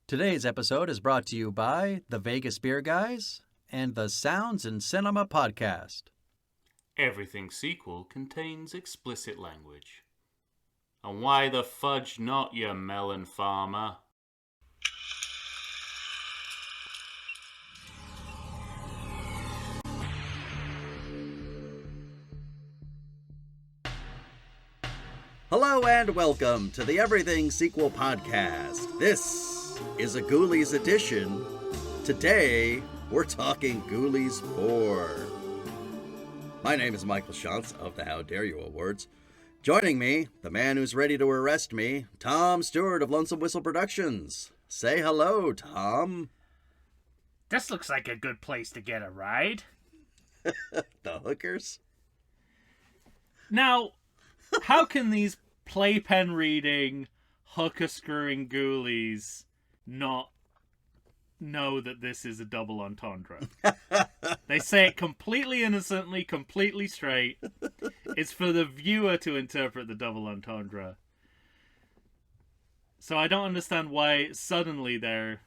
Today's episode is brought to you by the Vegas Beer Guys and the Sounds in Cinema podcast. Everything sequel contains explicit language. And why the fudge not, you melon farmer? Hello and welcome to the Everything Sequel podcast. This is a Ghoulies edition. Today, we're talking Ghoulies 4. My name is Michael Shantz of the How Dare You Awards. Joining me, the man who's ready to arrest me, Tom Stewart of Lonesome Whistle Productions. Say hello, Tom. This looks like a good place to get a ride. The hookers? Now, how can these playpen reading, hooker screwing ghoulies not know that this is a double entendre? They say it completely innocently, completely straight. It's for the viewer to interpret the double entendre. So I don't understand why suddenly they're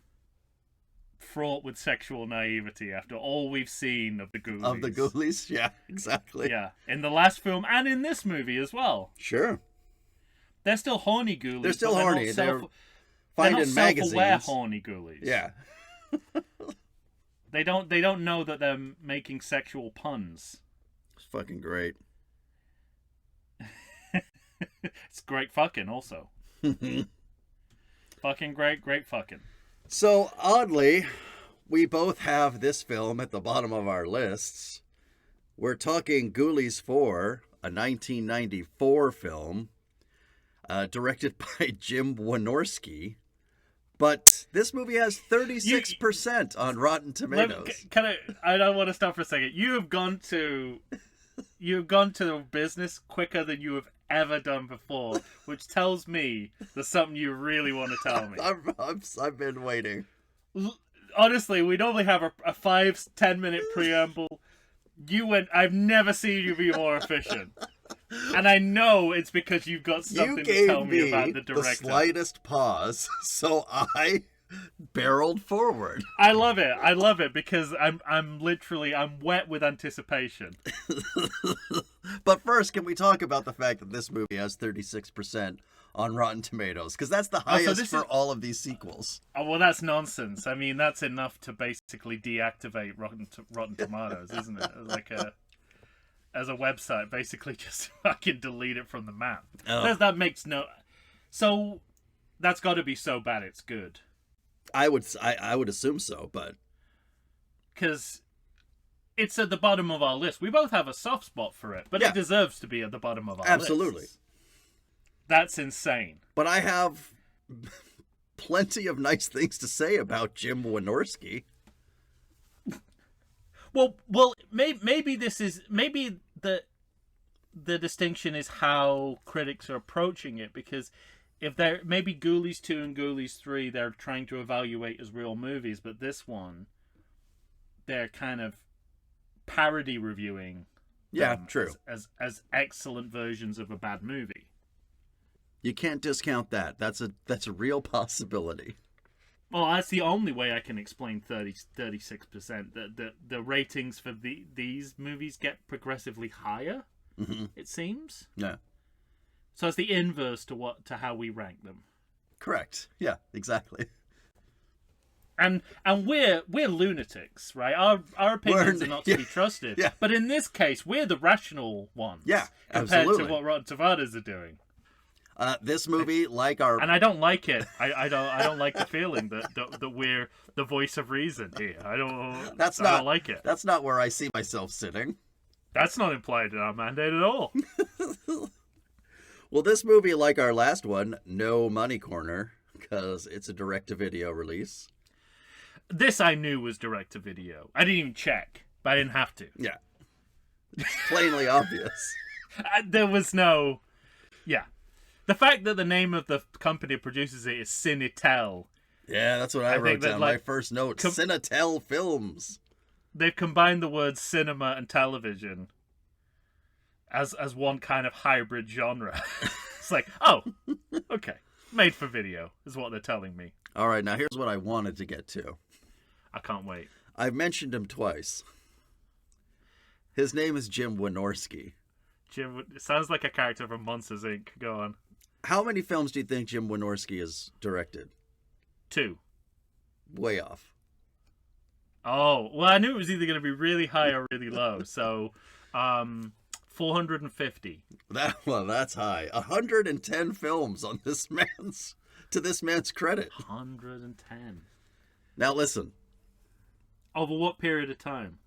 fraught with sexual naivety after all we've seen of the ghoulies. Of the ghoulies? Yeah, exactly. Yeah, in the last film and in this movie as well. Sure. They're still horny ghoulies. They're still horny. They're not finding magazines. self-aware horny ghoulies. Yeah. They don't know that they're making sexual puns. It's fucking great. It's great fucking also. Fucking great fucking. So, oddly, we both have this film at the bottom of our lists. We're talking Ghoulies 4, a 1994 film, directed by Jim Wynorski. But this movie has 36% on Rotten Tomatoes. I don't want to stop for a second. You've gone to business quicker than you have ever done before, which tells me there's something you really want to tell me. I've been waiting. Honestly, we normally have a 5-10 minute preamble. I've never seen you be more efficient. And I know it's because you've got something to tell me about the director. The slightest pause, so I barreled forward. I love it because I'm wet with anticipation. But first, can we talk about the fact that this movie has 36% on Rotten Tomatoes? Because that's the highest for all of these sequels. Oh, well, that's nonsense. I mean, that's enough to basically deactivate Rotten Tomatoes, isn't it? As a website, basically just fucking delete it from the map. Oh. That makes no... So, that's got to be so bad it's good. I would assume so, but... Because it's at the bottom of our list. We both have a soft spot for it, but It deserves to be at the bottom of our list. Absolutely. That's insane. But I have plenty of nice things to say about Jim Wynorski. Well, maybe the distinction is how critics are approaching it, because if they're maybe Ghoulies 2 and Ghoulies 3 they're trying to evaluate as real movies, but this one they're kind of parody reviewing true as excellent versions of a bad movie. You can't discount that. That's a real possibility. Well, that's the only way I can explain 36%. The ratings for these movies get progressively higher, it seems. Yeah. So it's the inverse to how we rank them. Correct. Yeah, exactly. And we're lunatics, right? Our opinions are not to be trusted. Yeah. But in this case, we're the rational ones. Yeah, compared absolutely. to what Rotten Tomatoes are doing. This movie, like our... And I don't like it. I don't like the feeling that we're the voice of reason here. I don't like it. That's not where I see myself sitting. That's not implied in our mandate at all. Well, this movie, like our last one, no money corner, because it's a direct-to-video release. This I knew was direct-to-video. I didn't even check, but I didn't have to. Yeah. Plainly obvious. There was no... Yeah. The fact that the name of the company that produces it is Cinetel. Yeah, that's what I wrote down. My first note, Cinetel Films. They've combined the words cinema and television as one kind of hybrid genre. It's like, oh, okay. made for video, is what they're telling me. All right, now here's what I wanted to get to. I can't wait. I've mentioned him twice. His name is Jim Wynorski. Jim, it sounds like a character from Monsters, Inc. Go on. How many films do you think Jim Wynorski has directed? 2. Way off. Oh, well, I knew it was either going to be really high or really low. So, 450. That's high. 110 films on this man's credit. 110. Now listen. Over what period of time?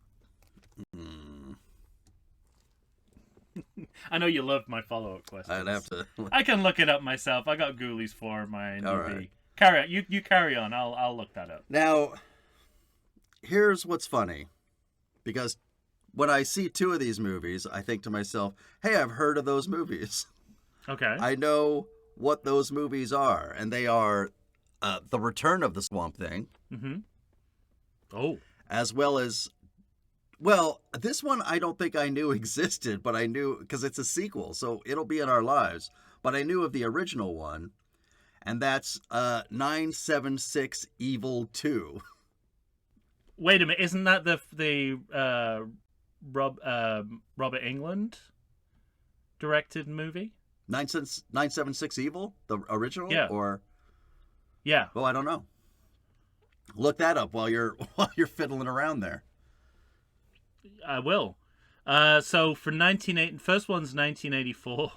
I know you loved my follow-up questions. I'd have to. I can look it up myself. I got Ghoulies 4 in my IMDb. All right. Carry on. You carry on. I'll look that up. Now, here's what's funny, because when I see 2 of these movies, I think to myself, "Hey, I've heard of those movies. Okay. I know what those movies are, and they are The Return of the Swamp Thing." Mm-hmm. Oh. As well as, well, this one I don't think I knew existed, but I knew because it's a sequel, so it'll be in our lives. But I knew of the original one, and that's 976 Evil 2. Wait a minute, isn't that the Robert Englund directed movie? 976 Evil, the original, Yeah. or Yeah. oh, I don't know. Look that up while you're fiddling around there. I will. So for first one's 1984.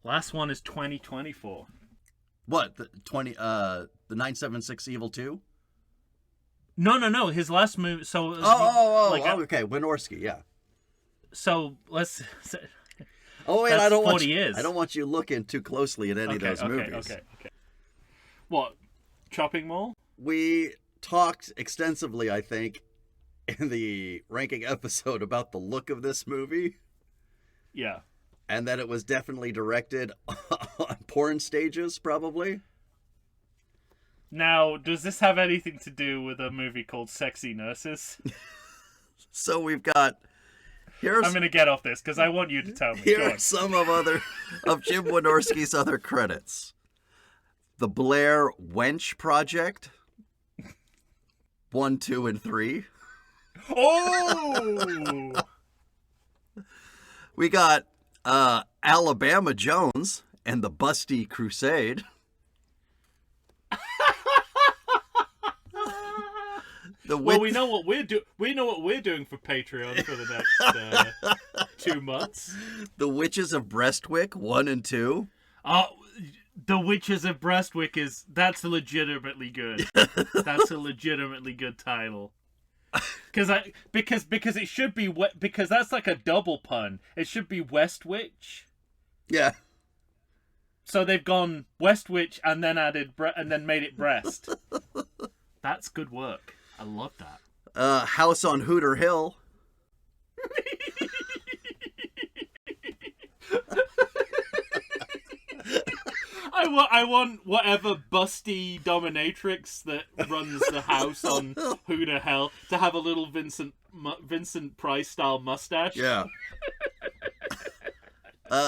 Last one is 2024. What, the 976 Evil 2? No. His last movie. So Okay, Wynorski, yeah. So let's. Oh, and That's I don't 40 years. I don't want you looking too closely at any of those movies. Okay. What? Chopping Mall? We talked extensively, I think, in the ranking episode about the look of this movie. Yeah. And that it was definitely directed on porn stages, probably. Now, does this have anything to do with a movie called Sexy Nurses? So we've got... I'm going to get off this because I want you to tell me. Here are some of Jim Wynorski's other credits. The Blair Wench Project. 1, 2, and 3. Oh! We got Alabama Jones and the Busty Crusade. Well, we know what we're doing for Patreon for the next 2 months. The Witches of Brestwick 1 and 2. The Witches of Brestwick that's legitimately good. That's a legitimately good title. Because it should be because that's like a double pun. It should be West Witch. Yeah. So they've gone West Witch and then and then made it Breast. That's good work. I love that. House on Hooter Hill. I want whatever busty dominatrix that runs the house on Hooter Hill to have a little Vincent Price style mustache. Yeah.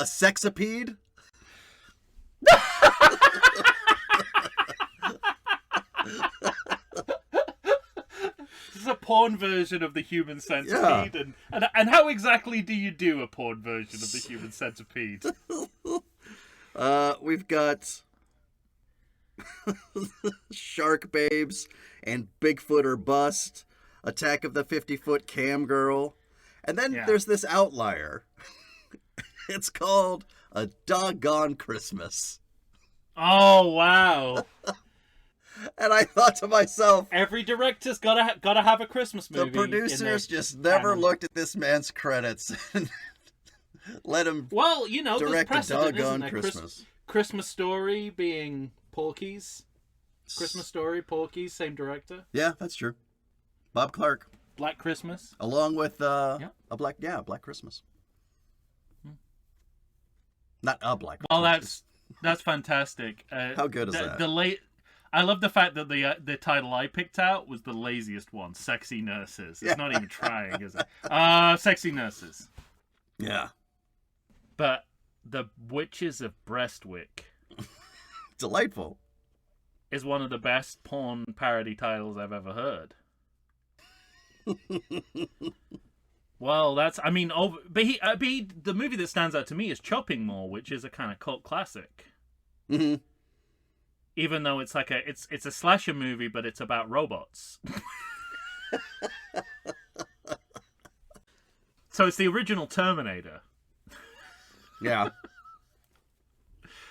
Sexapede. This is a porn version of the human centipede, yeah. and how exactly do you do a porn version of the human centipede? We've got Shark Babes and Bigfoot or Bust, Attack of the 50-Foot Cam Girl, and then there's this outlier. It's called A Doggone Christmas. Oh, wow. And I thought to myself, every director's gotta have a Christmas movie. The producers just never looked at this man's credits and let him direct A Doggone Christmas. Christmas Story being Porky's. Christmas Story, Porky's, same director. Yeah, that's true. Bob Clark. Black Christmas. Along with Black Christmas. Not a Black Christmas. Well, that's fantastic. How good is that? I love the fact that the title I picked out was the laziest one, Sexy Nurses. It's not even trying, is it? Sexy Nurses. Yeah. But the Witches of Brestwick. Delightful. is one of the best porn parody titles I've ever heard. Well, that's, I mean, the movie that stands out to me is Chopping Mall, which is a kind of cult classic. Mm-hmm. Even though it's like it's a slasher movie, but it's about robots. So it's the original Terminator. Yeah.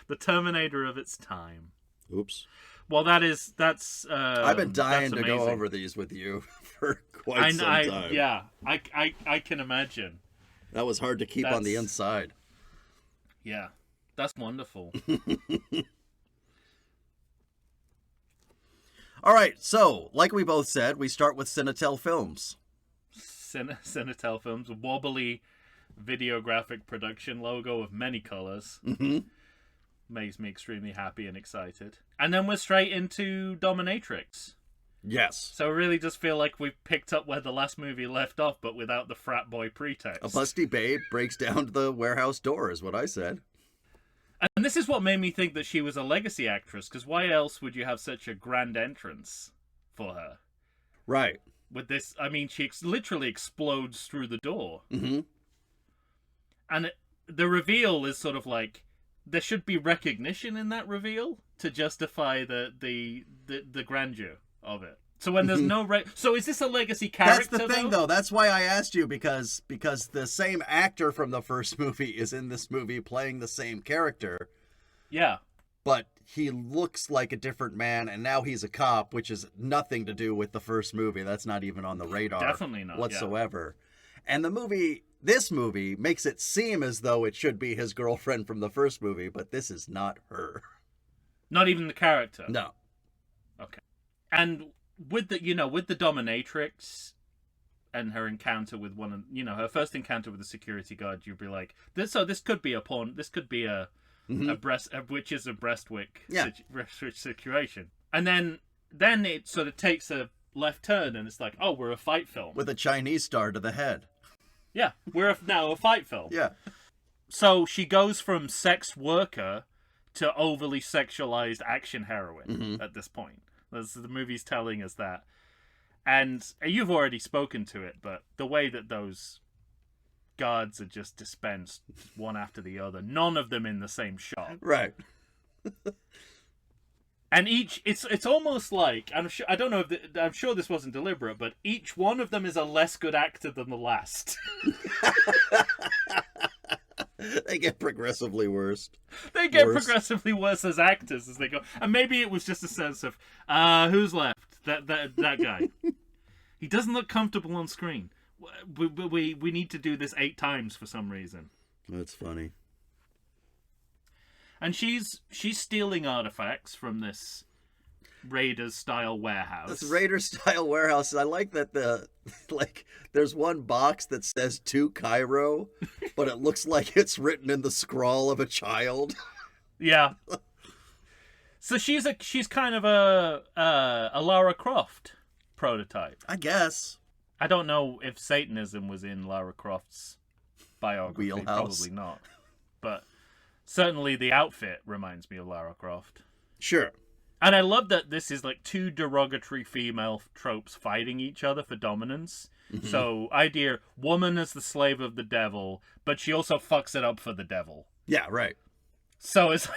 The Terminator of its time. Oops. Well, that's. I've been dying to go amazing. over these with you for quite some time. Yeah, I can imagine. That was hard to keep on the inside. Yeah, that's wonderful. All right, so, like we both said, we start with Cinetel Films. Cinetel Films, a wobbly videographic production logo of many colors. Mm-hmm. Makes me extremely happy and excited. And then we're straight into Dominatrix. Yes. So I really just feel like we've picked up where the last movie left off, but without the frat boy pretext. A busty babe breaks down the warehouse door, is what I said. And this is what made me think that she was a legacy actress, because why else would you have such a grand entrance for her? Right. With this, I mean, she literally explodes through the door. Mm-hmm. And the reveal is sort of like, there should be recognition in that reveal to justify the grandeur of it. So when there's no so is this a legacy character? That's the thing, though. That's why I asked you, because the same actor from the first movie is in this movie playing the same character. Yeah. But he looks like a different man, and now he's a cop, which is nothing to do with the first movie. That's not even on the radar. Definitely not whatsoever. Yeah. And this movie makes it seem as though it should be his girlfriend from the first movie, but this is not her. Not even the character. No. Okay. And with the dominatrix and her encounter with her first encounter with the security guard, you'd be like, this could be a porn. This could be a witch's of Breastwick situation. And then it sort of takes a left turn, and it's like, oh, we're a fight film with a Chinese star to the head. Yeah, we're now a fight film. Yeah. So she goes from sex worker to overly sexualized action heroine at this point. The movie's telling us that. And you've already spoken to it, but the way that those guards are just dispensed one after the other, none of them in the same shot. Right. And it's almost like, I'm sure this wasn't deliberate, but each one of them is a less good actor than the last. They get progressively worse. They get progressively worse as actors as they go. And maybe it was just a sense of, who's left? That guy. He doesn't look comfortable on screen. We need to do this 8 times for some reason. That's funny. And she's stealing artifacts from this Raiders-style warehouse. This Raiders-style warehouse. I like that there's one box that says to Cairo, but it looks like it's written in the scrawl of a child. Yeah. So she's kind of a Lara Croft prototype, I guess. I don't know if Satanism was in Lara Croft's biography. Wheelhouse. Probably not. But certainly the outfit reminds me of Lara Croft. Sure. And I love that this is like 2 derogatory female tropes fighting each other for dominance. Mm-hmm. So, idea, woman as the slave of the devil, but she also fucks it up for the devil. Yeah, right. So it's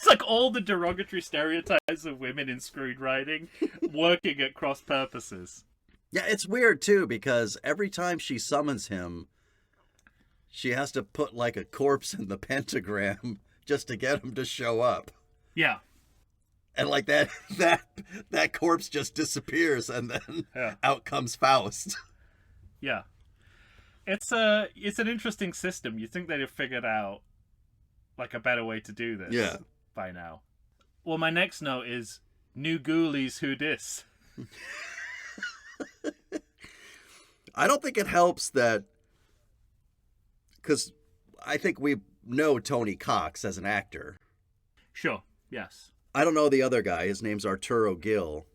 like all the derogatory stereotypes of women in screenwriting working at cross purposes. Yeah, it's weird, too, because every time she summons him, she has to put, like, a corpse in the pentagram just to get him to show up. Yeah. And, like, that corpse just disappears, and then out comes Faust. Yeah. It's an interesting system. You think they'd have figured out, like, a better way to do this by now. Well, my next note is, new Ghoulies, who dis? I don't think it helps that, because I think we know Tony Cox as an actor. Sure, yes. I don't know the other guy. His name's Arturo Gil.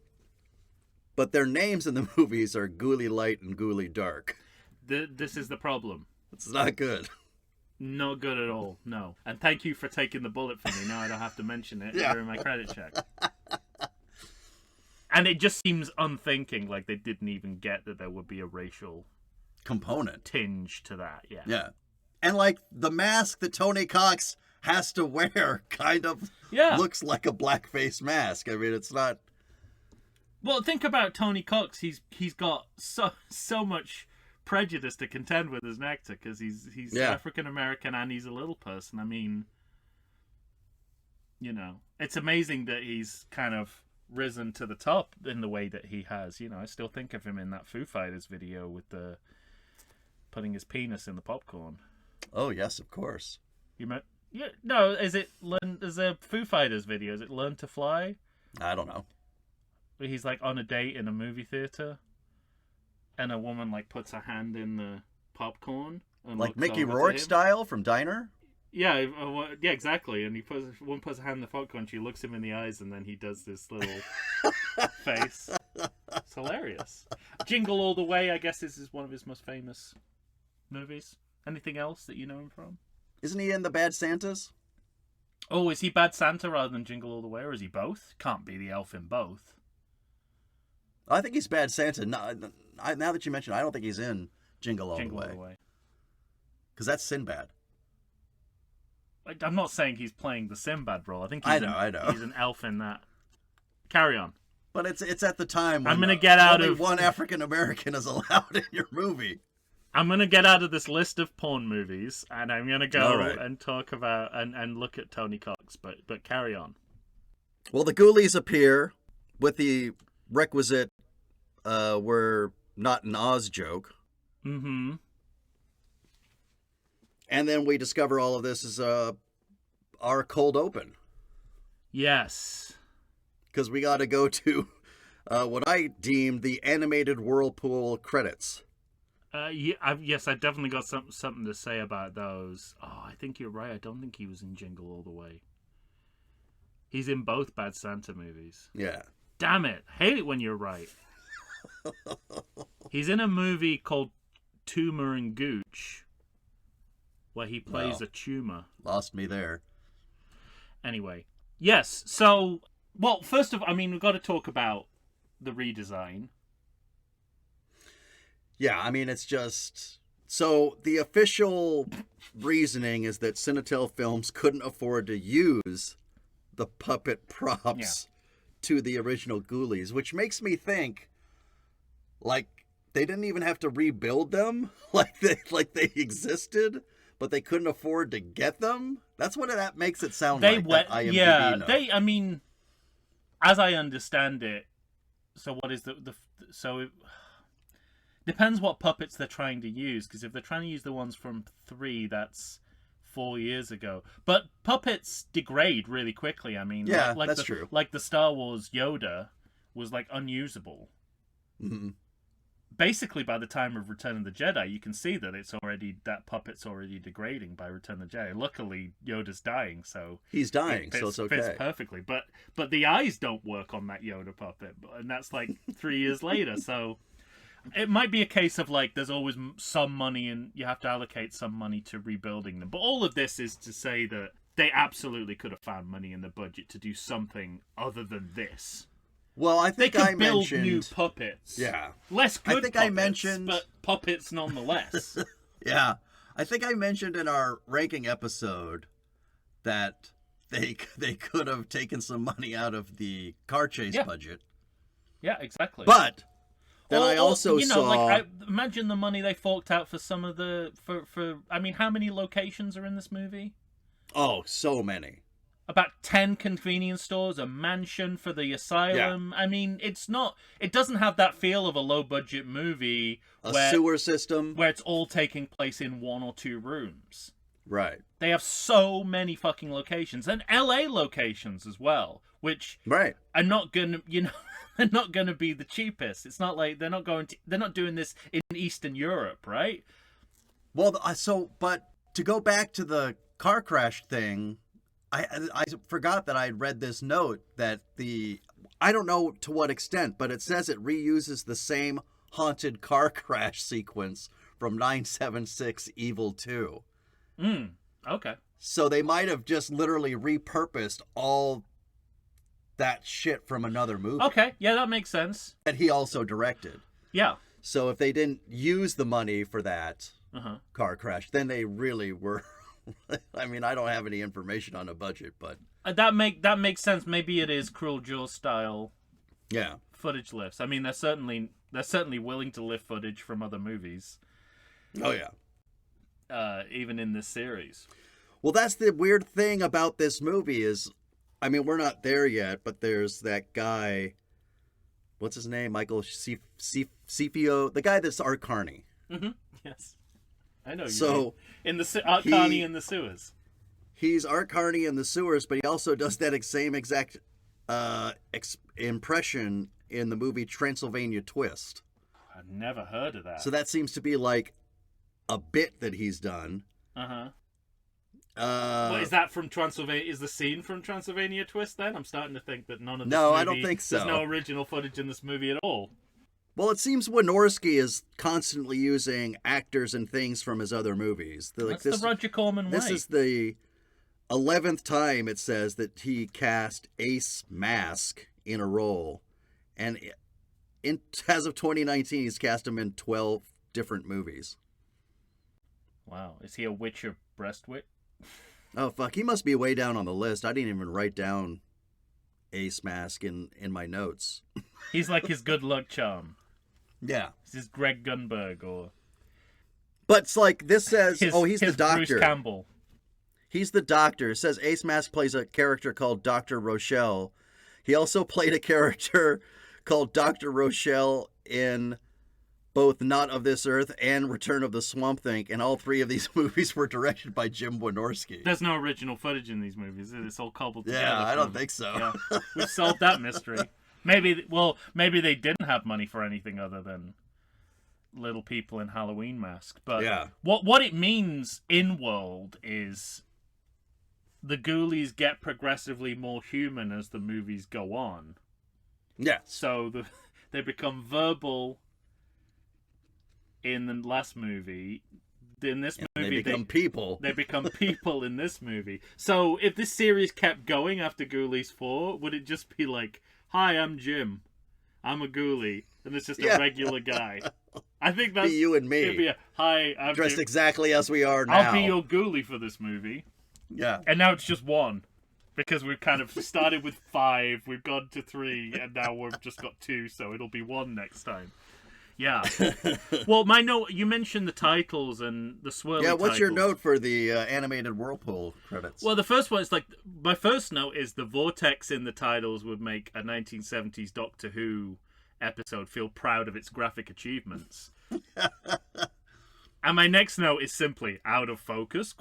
But their names in the movies are Ghoulie Light and Ghoulie Dark. This is the problem. It's not good. Not good at all, no. And thank you for taking the bullet for me. Now I don't have to mention it during my credit check. And it just seems unthinking, like they didn't even get that there would be a racial component tinge to that. Yeah. And like the mask that Tony Cox has to wear kind of looks like a blackface mask. I mean, it's not. Well, think about Tony Cox. He's got so much prejudice to contend with as an actor because he's African American and he's a little person. I mean, you know, it's amazing that he's kind of risen to the top in the way that he has. You know, I still think of him in that Foo Fighters video with the putting his penis in the popcorn. Oh yes, of course. No, is it there's a Foo Fighters video, is it Learn to Fly? I don't know. Where he's like on a date in a movie theater and a woman like puts her hand in the popcorn and like Mickey Rourke style from Diner? Yeah, exactly. And one puts a hand in the popcorn, she looks him in the eyes, and then he does this little face. It's hilarious. Jingle All the Way, I guess, is one of his most famous movies. Anything else that you know him from? Isn't he in The Bad Santas? Oh, is he Bad Santa rather than Jingle All the Way, or is he both? Can't be the elf in both. I think he's Bad Santa. Now that you mention it, I don't think he's in Jingle All the Way. Because that's Sinbad. I'm not saying he's playing the Sinbad role. I think I know. He's an elf in that. Carry on. But it's at the time when I'm gonna get out only of one African American is allowed in your movie. I'm gonna get out of this list of porn movies, and I'm gonna go and talk about and look at Tony Cox. But carry on. Well, the Ghoulies appear with the requisite "we're not an Oz" joke. Mm-hmm. And then we discover all of this is our cold open. Yes. Because we got to go to what I deemed the animated whirlpool credits. Yes, I definitely got something to say about those. Oh, I think you're right. I don't think he was in Jingle All the Way. He's in both Bad Santa movies. Yeah. Damn it. Hate it when you're right. He's in a movie called Tumor and Gooch, where he plays a tumor. Lost me there. Anyway. Yes, so... Well, first of all, I mean, we've got to talk about the redesign. Yeah, I mean, it's just... So, the official reasoning is that Cinetel Films couldn't afford to use the puppet props to the original Ghoulies, which makes me think, like, they didn't even have to rebuild them, like they existed, but they couldn't afford to get them. That's what that makes it sound like. I mean, as I understand it, so what is it depends what puppets they're trying to use, because if they're trying to use the ones from 3, that's 4 years ago. But puppets degrade really quickly. I mean, that's true. Like the Star Wars Yoda was like unusable. Mm-hmm. Basically, by the time of Return of the Jedi, you can see that that puppet's already degrading by Return of the Jedi. Luckily, Yoda's dying, so he's dying, so it's okay. Fits perfectly. But the eyes don't work on that Yoda puppet, and that's like 3 years later. So it might be a case of like there's always some money, and you have to allocate some money to rebuilding them. But all of this is to say that they absolutely could have found money in the budget to do something other than this. Well, I think they could build new puppets. Yeah. Less good I think puppets, I mentioned... but puppets nonetheless. Yeah. I think I mentioned in our ranking episode that they could have taken some money out of the car chase budget. Yeah, exactly. But then I also saw... like, imagine the money they forked out for some of the... For I mean, how many locations are in this movie? Oh, so many. About 10 convenience stores, a mansion for the asylum. Yeah. I mean, it doesn't have that feel of a low-budget movie. A sewer system. Where it's all taking place in 1 or 2 rooms. Right. They have so many fucking locations. And LA locations as well, which are not going to, they're not going to be the cheapest. It's not like they're not doing this in Eastern Europe, right? Well, but to go back to the car crash thing... I forgot that I had read this note that I don't know to what extent, but it says it reuses the same haunted car crash sequence from 976 Evil 2. Okay. So they might have just literally repurposed all that shit from another movie. Okay, yeah, that makes sense. That he also directed. Yeah. So if they didn't use the money for that Uh-huh. car crash, then they really were. I mean, I don't have any information on a budget, but That makes sense. Maybe it is Cruel Jaws style yeah. footage lifts. I mean, they're certainly willing to lift footage from other movies. Oh yeah. Even in this series. Well, that's the weird thing about this movie is, I mean, we're not there yet, but there's that guy. What's his name? Michael Cifio, the guy that's Art Carney. Mm-hmm. Yes, I know. So in the Art Carney in the sewers. He's Art Carney in the sewers, but he also does that same exact impression in the movie Transylvania Twist. I've never heard of that. So that seems to be like a bit that he's done. Uh-huh. What is that from Transylvania? Is the scene from Transylvania Twist then? I'm starting to think that none of this No, movie, I don't think so. There's no original footage in this movie at all. Well, it seems Wynorski is constantly using actors and things from his other movies. That's the Roger Corman way. This is the 11th time it says that he cast Ace Mask in a role. And as of 2019, he's cast him in 12 different movies. Wow. Is he a Witcher breastwit? Oh, fuck. He must be way down on the list. I didn't even write down Ace Mask in my notes. He's like his good luck charm. Yeah. Is this Greg Gunberg or... But it's like, this says, he's the doctor. Bruce Campbell. He's the doctor. It says Ace Mask plays a character called Dr. Rochelle. He also played a character called Dr. Rochelle in both Not of This Earth and Return of the Swamp Thing, and all three of these movies were directed by Jim Wynorski. There's no original footage in these movies. It's all cobbled together. Yeah, I don't think so. Yeah. We've solved that mystery. Maybe they didn't have money for anything other than little people in Halloween masks. But yeah. What it means in world is the Ghoulies get progressively more human as the movies go on. Yeah. So they become verbal in the last movie. In this movie, they become people. They become people in this movie. So if this series kept going after Ghoulies 4, would it just be like, "Hi, I'm Jim. I'm a Ghoulie, and it's just a regular guy." I think that's be you and me. It'd be "Hi, I'm dressed Jim. exactly as we are now. I'll be your Ghoulie for this movie." Yeah. And now it's just one. Because we've kind of started with 5, we've gone to 3, and now we've just got 2, so it'll be 1 next time. Yeah. Well, my note, you mentioned the titles and the swirly Yeah, what's your titles. note for the animated Whirlpool credits? Well, the first one is like, my first note is the vortex in the titles would make a 1970s Doctor Who episode feel proud of its graphic achievements. And my next note is simply, out of focus, ?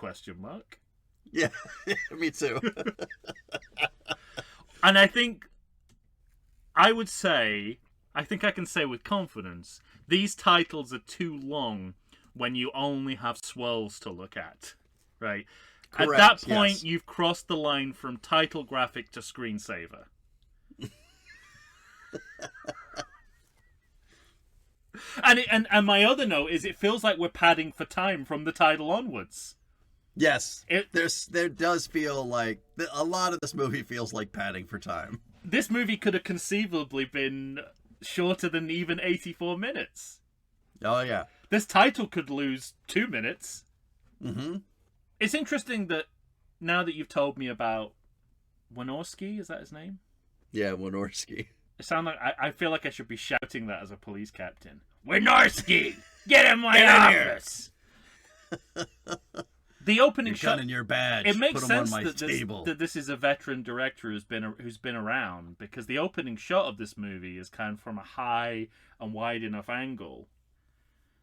Yeah, me too. And I think I can say with confidence, these titles are too long when you only have swirls to look at, right? Correct, at that point, yes. You've crossed the line from title graphic to screensaver. And my other note is it feels like we're padding for time from the title onwards. Yes, there does feel like a lot of this movie feels like padding for time. This movie could have conceivably been shorter than even 84 minutes. Oh yeah, this title could lose 2 minutes. Mm-hmm. It's interesting that now that you've told me about Wynorski, is that his name? Yeah, Wynorski. It sound like I feel like I should be shouting that as a police captain. Wynorski, get in my office. The opening shot in your badge. It makes Put 'em sense on my that table. that this is a veteran director who's been around, because the opening shot of this movie is kind of from a high and wide enough angle.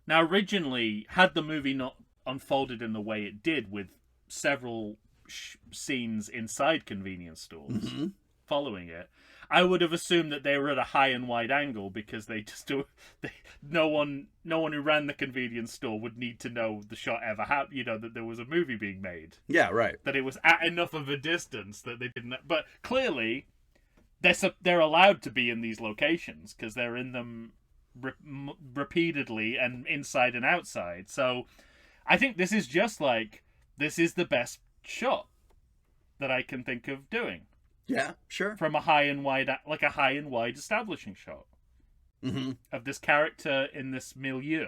Now, originally, had the movie not unfolded in the way it did, with several scenes inside convenience stores following it, I would have assumed that they were at a high and wide angle, because no one who ran the convenience store would need to know the shot ever happened. That there was a movie being made. Yeah, right. That it was at enough of a distance that they didn't. But clearly, they're allowed to be in these locations because they're in them repeatedly and inside and outside. So, I think this is just like this is the best shot that I can think of doing. Yeah, sure. From a high and wide establishing shot of this character in this milieu.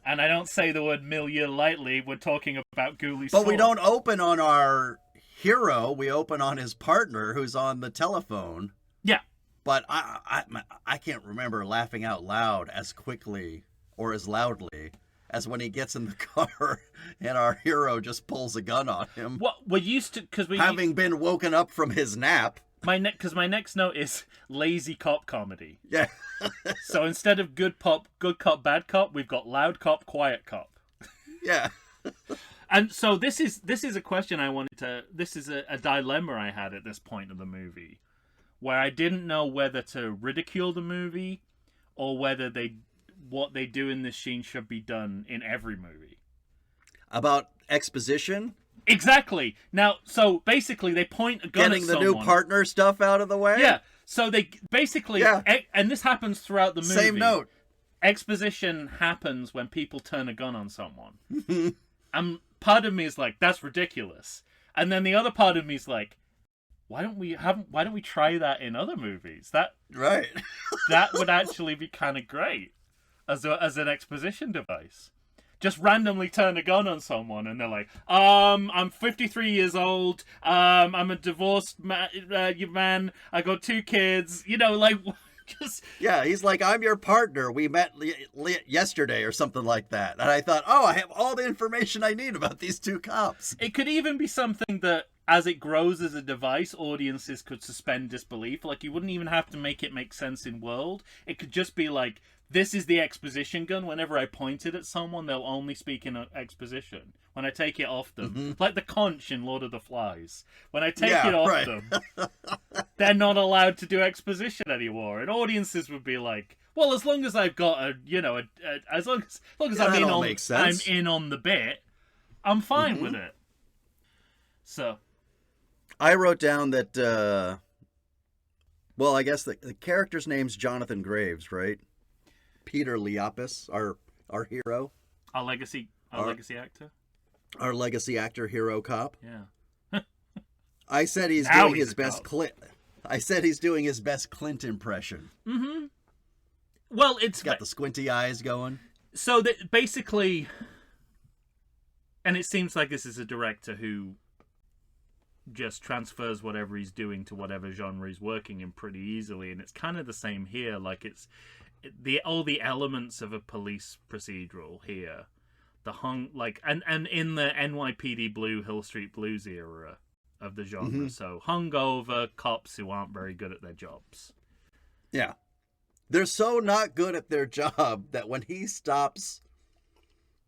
And I don't say the word milieu lightly. We're talking about Ghoulies. But we don't open on our hero. We open on his partner, who's on the telephone. Yeah. But I can't remember laughing out loud as quickly or as loudly as when he gets in the car and our hero just pulls a gun on him. What we're used to, because having been woken up from his nap. My next note is lazy cop comedy. Yeah. So instead of good cop, bad cop, we've got loud cop, quiet cop. Yeah. And so this is a question I wanted to. This is a dilemma I had at this point of the movie, where I didn't know whether to ridicule the movie or whether what they do in this scene should be done in every movie. About exposition? Exactly. Now, so basically they point a gun Getting at the someone. new partner stuff out of the way? Yeah. So they basically, and this happens throughout the movie. Same note. Exposition happens when people turn a gun on someone. And part of me is like, that's ridiculous. And then the other part of me is like, why don't we try that in other movies? Right. That would actually be kind of great as an exposition device. Just randomly turn a gun on someone and they're like, I'm 53 years old, I'm a divorced man, I got 2 kids, just... Yeah, he's like, I'm your partner, we met yesterday or something like that. And I thought, I have all the information I need about these 2 cops. It could even be something that, as it grows as a device, audiences could suspend disbelief. Like, you wouldn't even have to make it make sense in world. It could just be like, this is the exposition gun. Whenever I point it at someone, they'll only speak in exposition. When I take it off them, like the conch in Lord of the Flies. When I take it off them, they're not allowed to do exposition anymore. And audiences would be like, well, as long as I've got as long as I'm in on the bit, I'm fine with it. So, I wrote down that. I guess the character's name's Jonathan Graves, right? Peter Liapis, our hero, our legacy actor, our legacy actor, hero cop. Yeah. I said he's doing his best Clint. I said he's doing his best Clint impression. Mm-hmm. Well, it's got the squinty eyes going. So that basically, and it seems like this is a director who just transfers whatever he's doing to whatever genre he's working in pretty easily, and it's kind of the same here. Like, it's all the elements of a police procedural here, and in the NYPD Blue, Hill Street Blues era of the genre. So hungover cops who aren't very good at their jobs. Yeah, they're so not good at their job that when he stops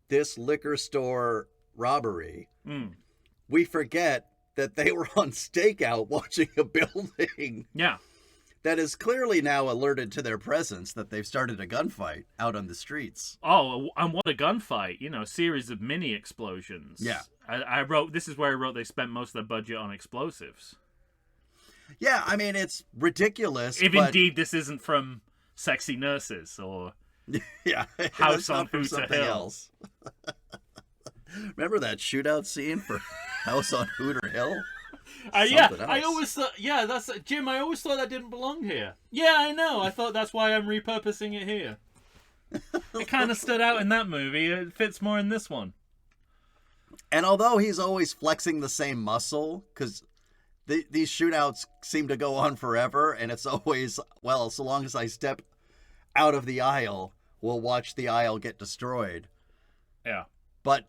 this liquor store robbery, we forget that they were on stakeout watching a building. Yeah. That is clearly now alerted to their presence, that they've started a gunfight out on the streets. Oh, and what a gunfight. A series of mini explosions. Yeah. This is where I wrote they spent most of their budget on explosives. Yeah, I mean, it's ridiculous. Indeed this isn't from Sexy Nurses or House on Hooter Hill. Remember that shootout scene for House on Hooter Hill? I always thought, that's Jim. I always thought that didn't belong here. Yeah, I know. I thought that's why I'm repurposing it here. It kind of stood out in that movie. It fits more in this one. And although he's always flexing the same muscle, because these shootouts seem to go on forever, and it's always, well, so long as I step out of the aisle, we'll watch the aisle get destroyed. Yeah. But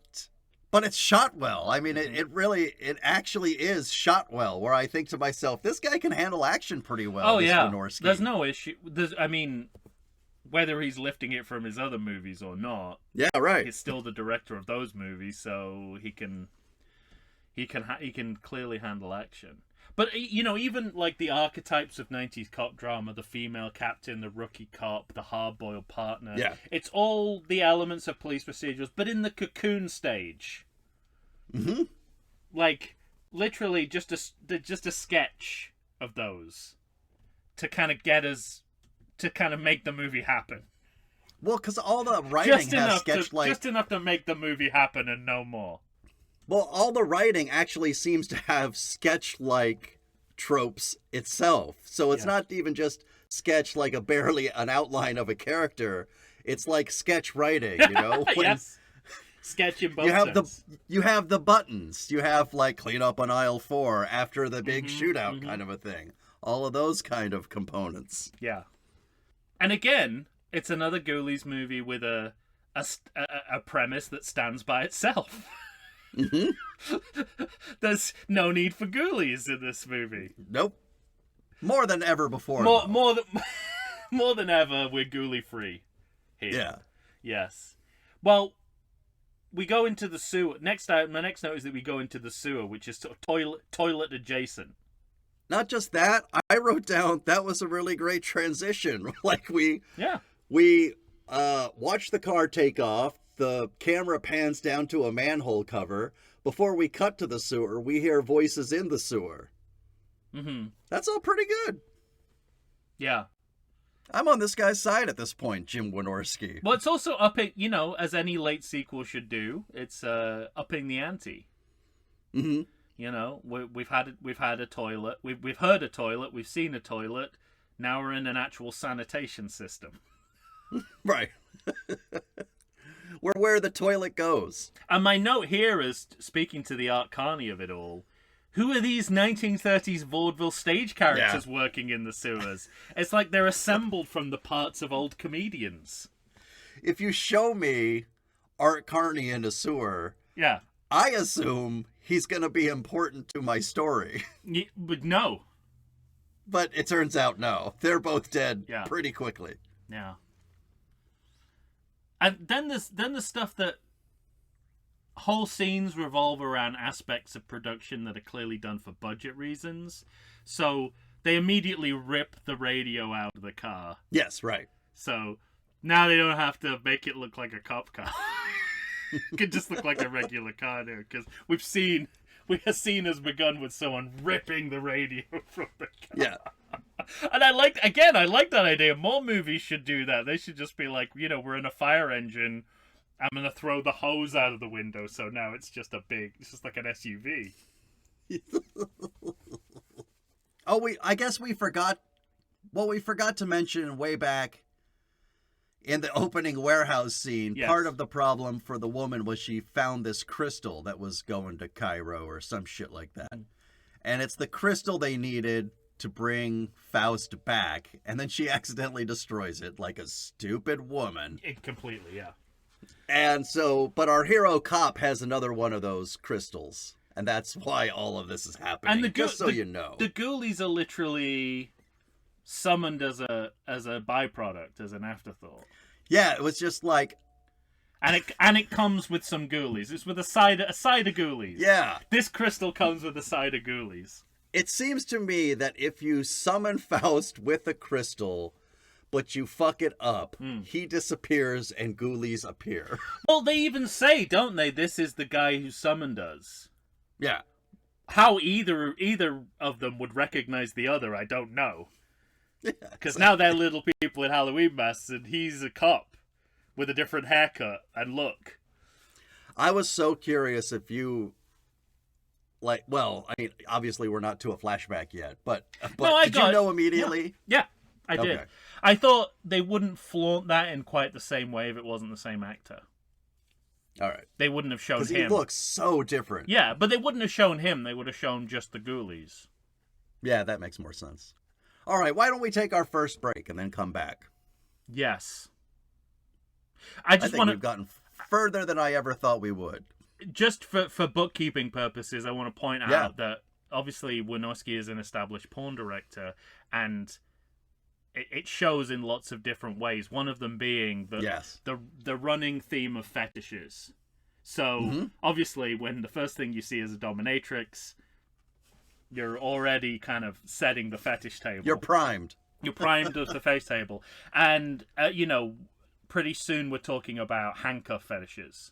it's shot well. I mean, it actually is shot well, where I think to myself, this guy can handle action pretty well. Oh, yeah. Wynorski. There's no issue. Whether he's lifting it from his other movies or not. Yeah, right. He's still the director of those movies, so he can clearly handle action. But, even like the archetypes of 90s cop drama, the female captain, the rookie cop, the hard-boiled partner, it's all the elements of police procedurals, but in the cocoon stage. Mm-hmm. Like, literally just a sketch of those to kind of get us, to kind of make the movie happen. Well, because all the writing has sketch-like... Just enough to make the movie happen and no more. Well, all the writing actually seems to have sketch-like tropes itself. So it's not even just sketch like barely an outline of a character. It's like sketch writing, you know? Yes. Sketch in both sense. You have the buttons. You have like clean up on aisle 4 after the big shootout kind of a thing. All of those kind of components. Yeah. And again, it's another Ghoulies movie with a premise that stands by itself. There's no need for Ghoulies in this movie. Nope. More than ever before. More than ever, we're Ghoulie free here. Yeah. Yes. Well, we go into the sewer. My next note is that we go into the sewer, which is sort of toilet adjacent. Not just that, I wrote down that was a really great transition. Like we watch the car take off. The camera pans down to a manhole cover. Before we cut to the sewer, we hear voices in the sewer. Mm-hmm. That's all pretty good. Yeah. I'm on this guy's side at this point, Jim Wynorski. Well, it's also upping, as any late sequel should do. It's upping the ante. Mm-hmm. We've had a toilet. We've heard a toilet. We've seen a toilet. Now we're in an actual sanitation system. Right. We're where the toilet goes. And my note here is, speaking to the Art Carney of it all, who are these 1930s vaudeville stage characters working in the sewers? It's like they're assembled from the parts of old comedians. If you show me Art Carney in a sewer, I assume he's going to be important to my story. But no. But it turns out no. They're both dead pretty quickly. Yeah. And then there's stuff that whole scenes revolve around aspects of production that are clearly done for budget reasons. So they immediately rip the radio out of the car. Yes, right. So now they don't have to make it look like a cop car. It could just look like a regular car now, because a scene has begun with someone ripping the radio from the car. Yeah. And I like that idea. More movies should do that. They should just be like, we're in a fire engine. I'm going to throw the hose out of the window. So now it's just like an SUV. I guess we forgot to mention way back in the opening warehouse scene, part of the problem for the woman was she found this crystal that was going to Cairo or some shit like that. And it's the crystal they needed to bring Faust back, and then she accidentally destroys it like a stupid woman. Completely, yeah. And so, but our hero cop has another one of those crystals, and that's why all of this is happening, just so you know. The Ghoulies are literally summoned as a byproduct, as an afterthought. Yeah, it was just like... And it comes with some Ghoulies. It's with a side of Ghoulies. Yeah. This crystal comes with a side of Ghoulies. It seems to me that if you summon Faust with a crystal, but you fuck it up, he disappears and Ghoulies appear. Well, they even say, don't they, this is the guy who summoned us. Yeah. How either of them would recognize the other, I don't know. Because Exactly. now they're little people in Halloween masks, and he's a cop with a different haircut and look. I was so curious if you... obviously we're not to a flashback yet, but did you know immediately? Yeah, I did. Okay. I thought they wouldn't flaunt that in quite the same way if it wasn't the same actor. All right. They wouldn't have shown him. Because he looks so different. Yeah, but they wouldn't have shown him. They would have shown just the Ghoulies. Yeah, that makes more sense. All right, why don't we take our first break and then come back? Yes. I think we've gotten further than I ever thought we would. Just for bookkeeping purposes, I want to point out that obviously Wynorski is an established porn director, and it shows in lots of different ways. One of them being the running theme of fetishes. So obviously, when the first thing you see is a dominatrix, you're already kind of setting the fetish table. You're primed. You're primed at the fetish table, and pretty soon we're talking about handcuff fetishes.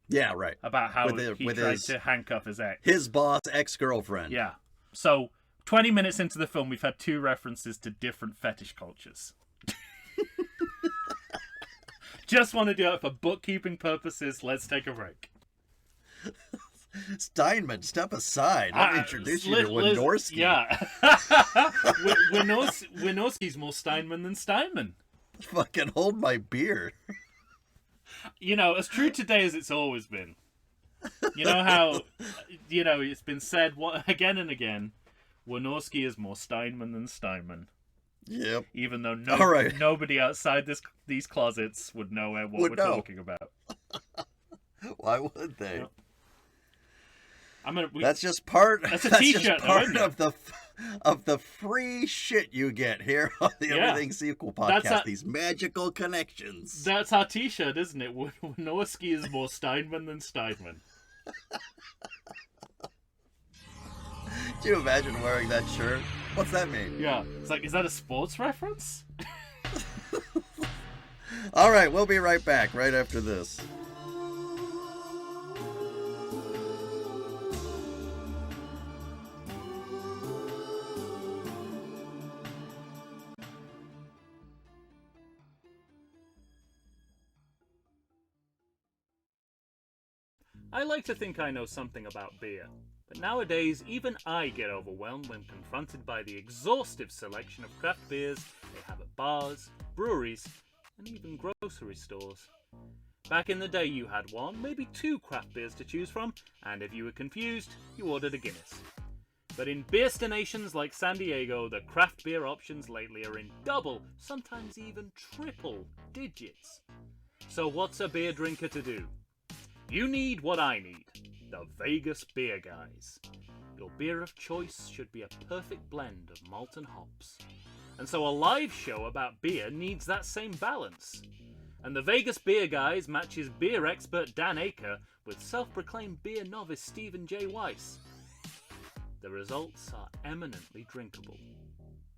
Yeah, right. About how he tried to handcuff his ex. His boss, ex-girlfriend. Yeah. So, 20 minutes into the film, we've had 2 references to different fetish cultures. just want to do it for bookkeeping purposes. Let's take a break. Steinmann, step aside. Let me introduce you to Wynorski. Yeah. Wynorski's more Steinmann than Steinmann. Fucking hold my beer. You know, as true today as it's always been. You know how, it's been said again and again, Wynorski is more Steinmann than Steinmann. Yep. Even though nobody outside these closets would know what we're talking about. Why would they? Yep. That's just part. That's a t-shirt, just part of the free shit you get here on the Everything Sequel podcast. These magical connections. That's our t-shirt, isn't it? Wynorski is more Steinmann than Steinmann. Do you imagine wearing that shirt? What's that mean? Yeah, it's like, is that a sports reference? All right, we'll be right back right after this. I like to think I know something about beer, but nowadays even I get overwhelmed when confronted by the exhaustive selection of craft beers they have at bars, breweries, and even grocery stores. Back in the day you had one, maybe two craft beers to choose from, and if you were confused, you ordered a Guinness. But in beerstinations like San Diego, the craft beer options lately are in double, sometimes even triple digits. So what's a beer drinker to do? You need what I need, the Vegas Beer Guys. Your beer of choice should be a perfect blend of malt and hops. And so a live show about beer needs that same balance. And the Vegas Beer Guys matches beer expert Dan Aker with self-proclaimed beer novice Stephen J. Weiss. The results are eminently drinkable.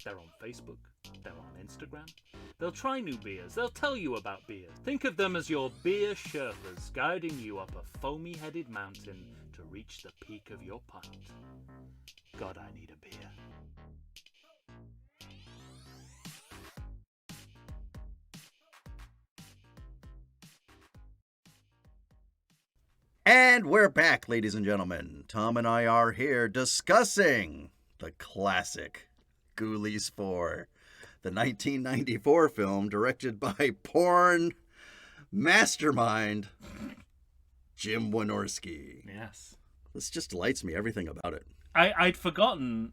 They're on Facebook, they're on Instagram. They'll try new beers, they'll tell you about beer. Think of them as your beer Sherpas guiding you up a foamy-headed mountain to reach the peak of your pint. God, I need a beer. And we're back, ladies and gentlemen. Tom and I are here discussing the classic Ghoulies 4, the 1994 film directed by porn mastermind Jim Wynorski. Yes. This just delights me, everything about it. I'd forgotten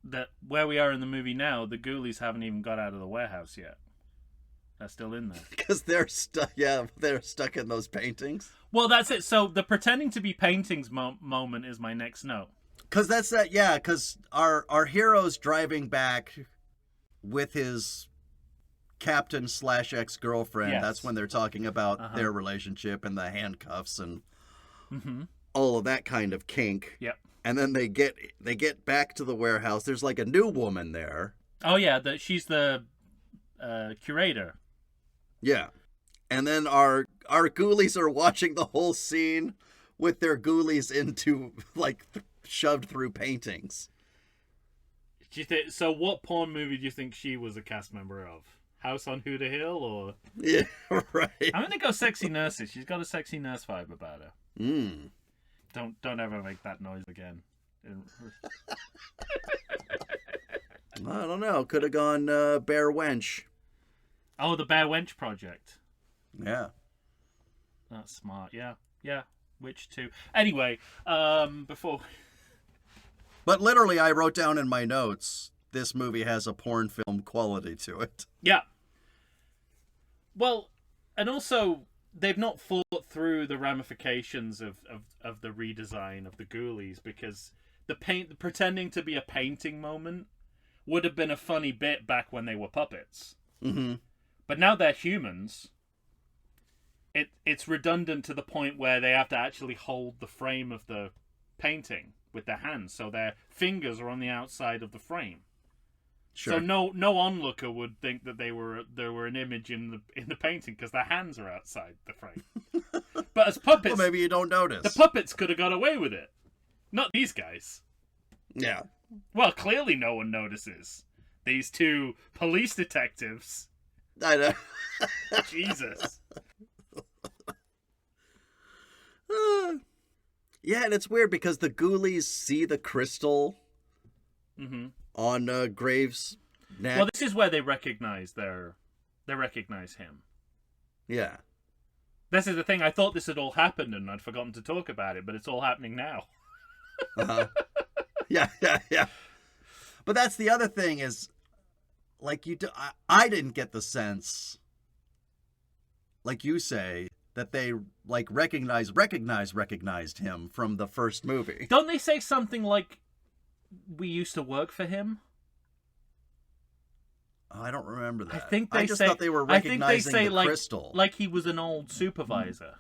that where we are in the movie now, the Ghoulies haven't even got out of the warehouse yet. They're still in there. Because they're stuck. Yeah, they're stuck in those paintings. Well, that's it. So the pretending to be paintings moment is my next note. Because that's that. Yeah, because our hero's driving back with his captain / ex-girlfriend. Yes. That's when they're talking about their relationship and the handcuffs and Mm-hmm. all of that kind of kink. Yep. And then they get back to the warehouse. There's like a new woman there. Oh yeah, she's the curator. Yeah. And then our ghoulies are watching the whole scene with their ghoulies into shoved through paintings. Do you think, so what porn movie do you think she was a cast member of? House on Hooter Hill or? Yeah, right. I'm gonna go Sexy Nurses. She's got a sexy nurse vibe about her. Mm. Don't ever make that noise again. I don't know. Could have gone Bear Wench. Oh, the Bear Wench Project. Yeah. That's smart. Yeah. Which two? Anyway, before. But literally, I wrote down in my notes, this movie has a porn film quality to it. Yeah. Well, and also, they've not thought through the ramifications of the redesign of the Ghoulies, because the pretending to be a painting moment would have been a funny bit back when they were puppets. Mm-hmm. But now they're humans. It's redundant to the point where they have to actually hold the frame of the painting with their hands, so their fingers are on the outside of the frame. Sure. So no onlooker would think that there were an image in the painting because their hands are outside the frame. But as puppets, well, maybe you don't notice. the puppets could have got away with it, not these guys. Yeah. Well, clearly no one notices. These two police detectives I know. Jesus. Yeah, and it's weird because the Ghoulies see the crystal on Graves' neck. Well, this is where they recognize him. Yeah. This is the thing. I thought this had all happened and I'd forgotten to talk about it, but it's all happening now. Uh-huh. Yeah. But that's the other thing is, like, I didn't get the sense, like you say, that they, like, recognized him from the first movie. Don't they say something like, we used to work for him? Oh, I don't remember that. I think they just thought they were recognizing the like, crystal. like he was an old supervisor.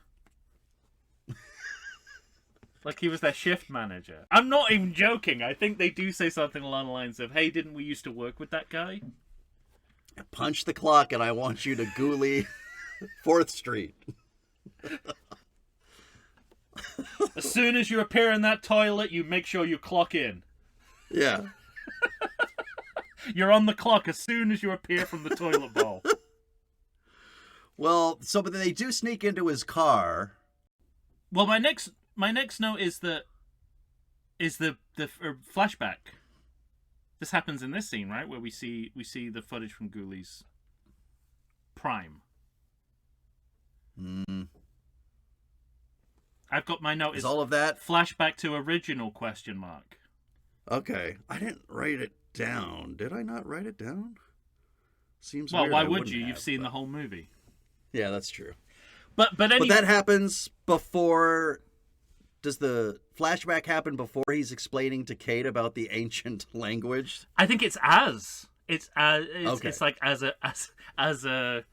Like he was their shift manager. I'm not even joking. I think they do say something along the lines of, hey, didn't we used to work with that guy? Punch the clock and I want you to Ghoulie 4th Street. As soon as you appear in that toilet, you make sure you clock in. Yeah. You're on the clock as soon as you appear from the toilet bowl. Well, but they do sneak into his car. Well, my next note is the flashback. This happens in this scene, right, where we see the footage from Ghoulies Prime. I've got my note. Is all of that flashback to original ? Okay, I didn't write it down. Did I not write it down? Seems well. Weird. Why would you? You've seen the whole movie. Yeah, that's true. But that happens before. Does the flashback happen before he's explaining to Kate about the ancient language? I think it's like as a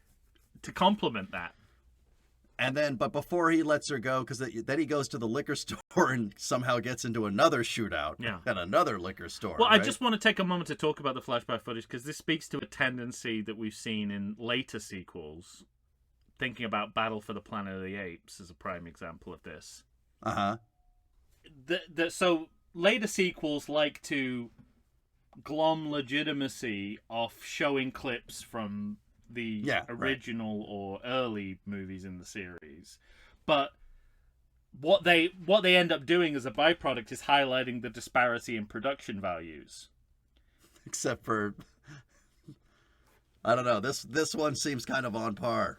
to complement that. And then, but before he lets her go, because then he goes to the liquor store and somehow gets into another shootout at another liquor store. Well, right? I just want to take a moment to talk about the flashback footage because this speaks to a tendency that we've seen in later sequels. Thinking about Battle for the Planet of the Apes as a prime example of this. Uh-huh. So later sequels like to glom legitimacy off showing clips from the original or early movies in the series, but what they end up doing as a byproduct is highlighting the disparity in production values. Except for, I don't know, this one seems kind of on par.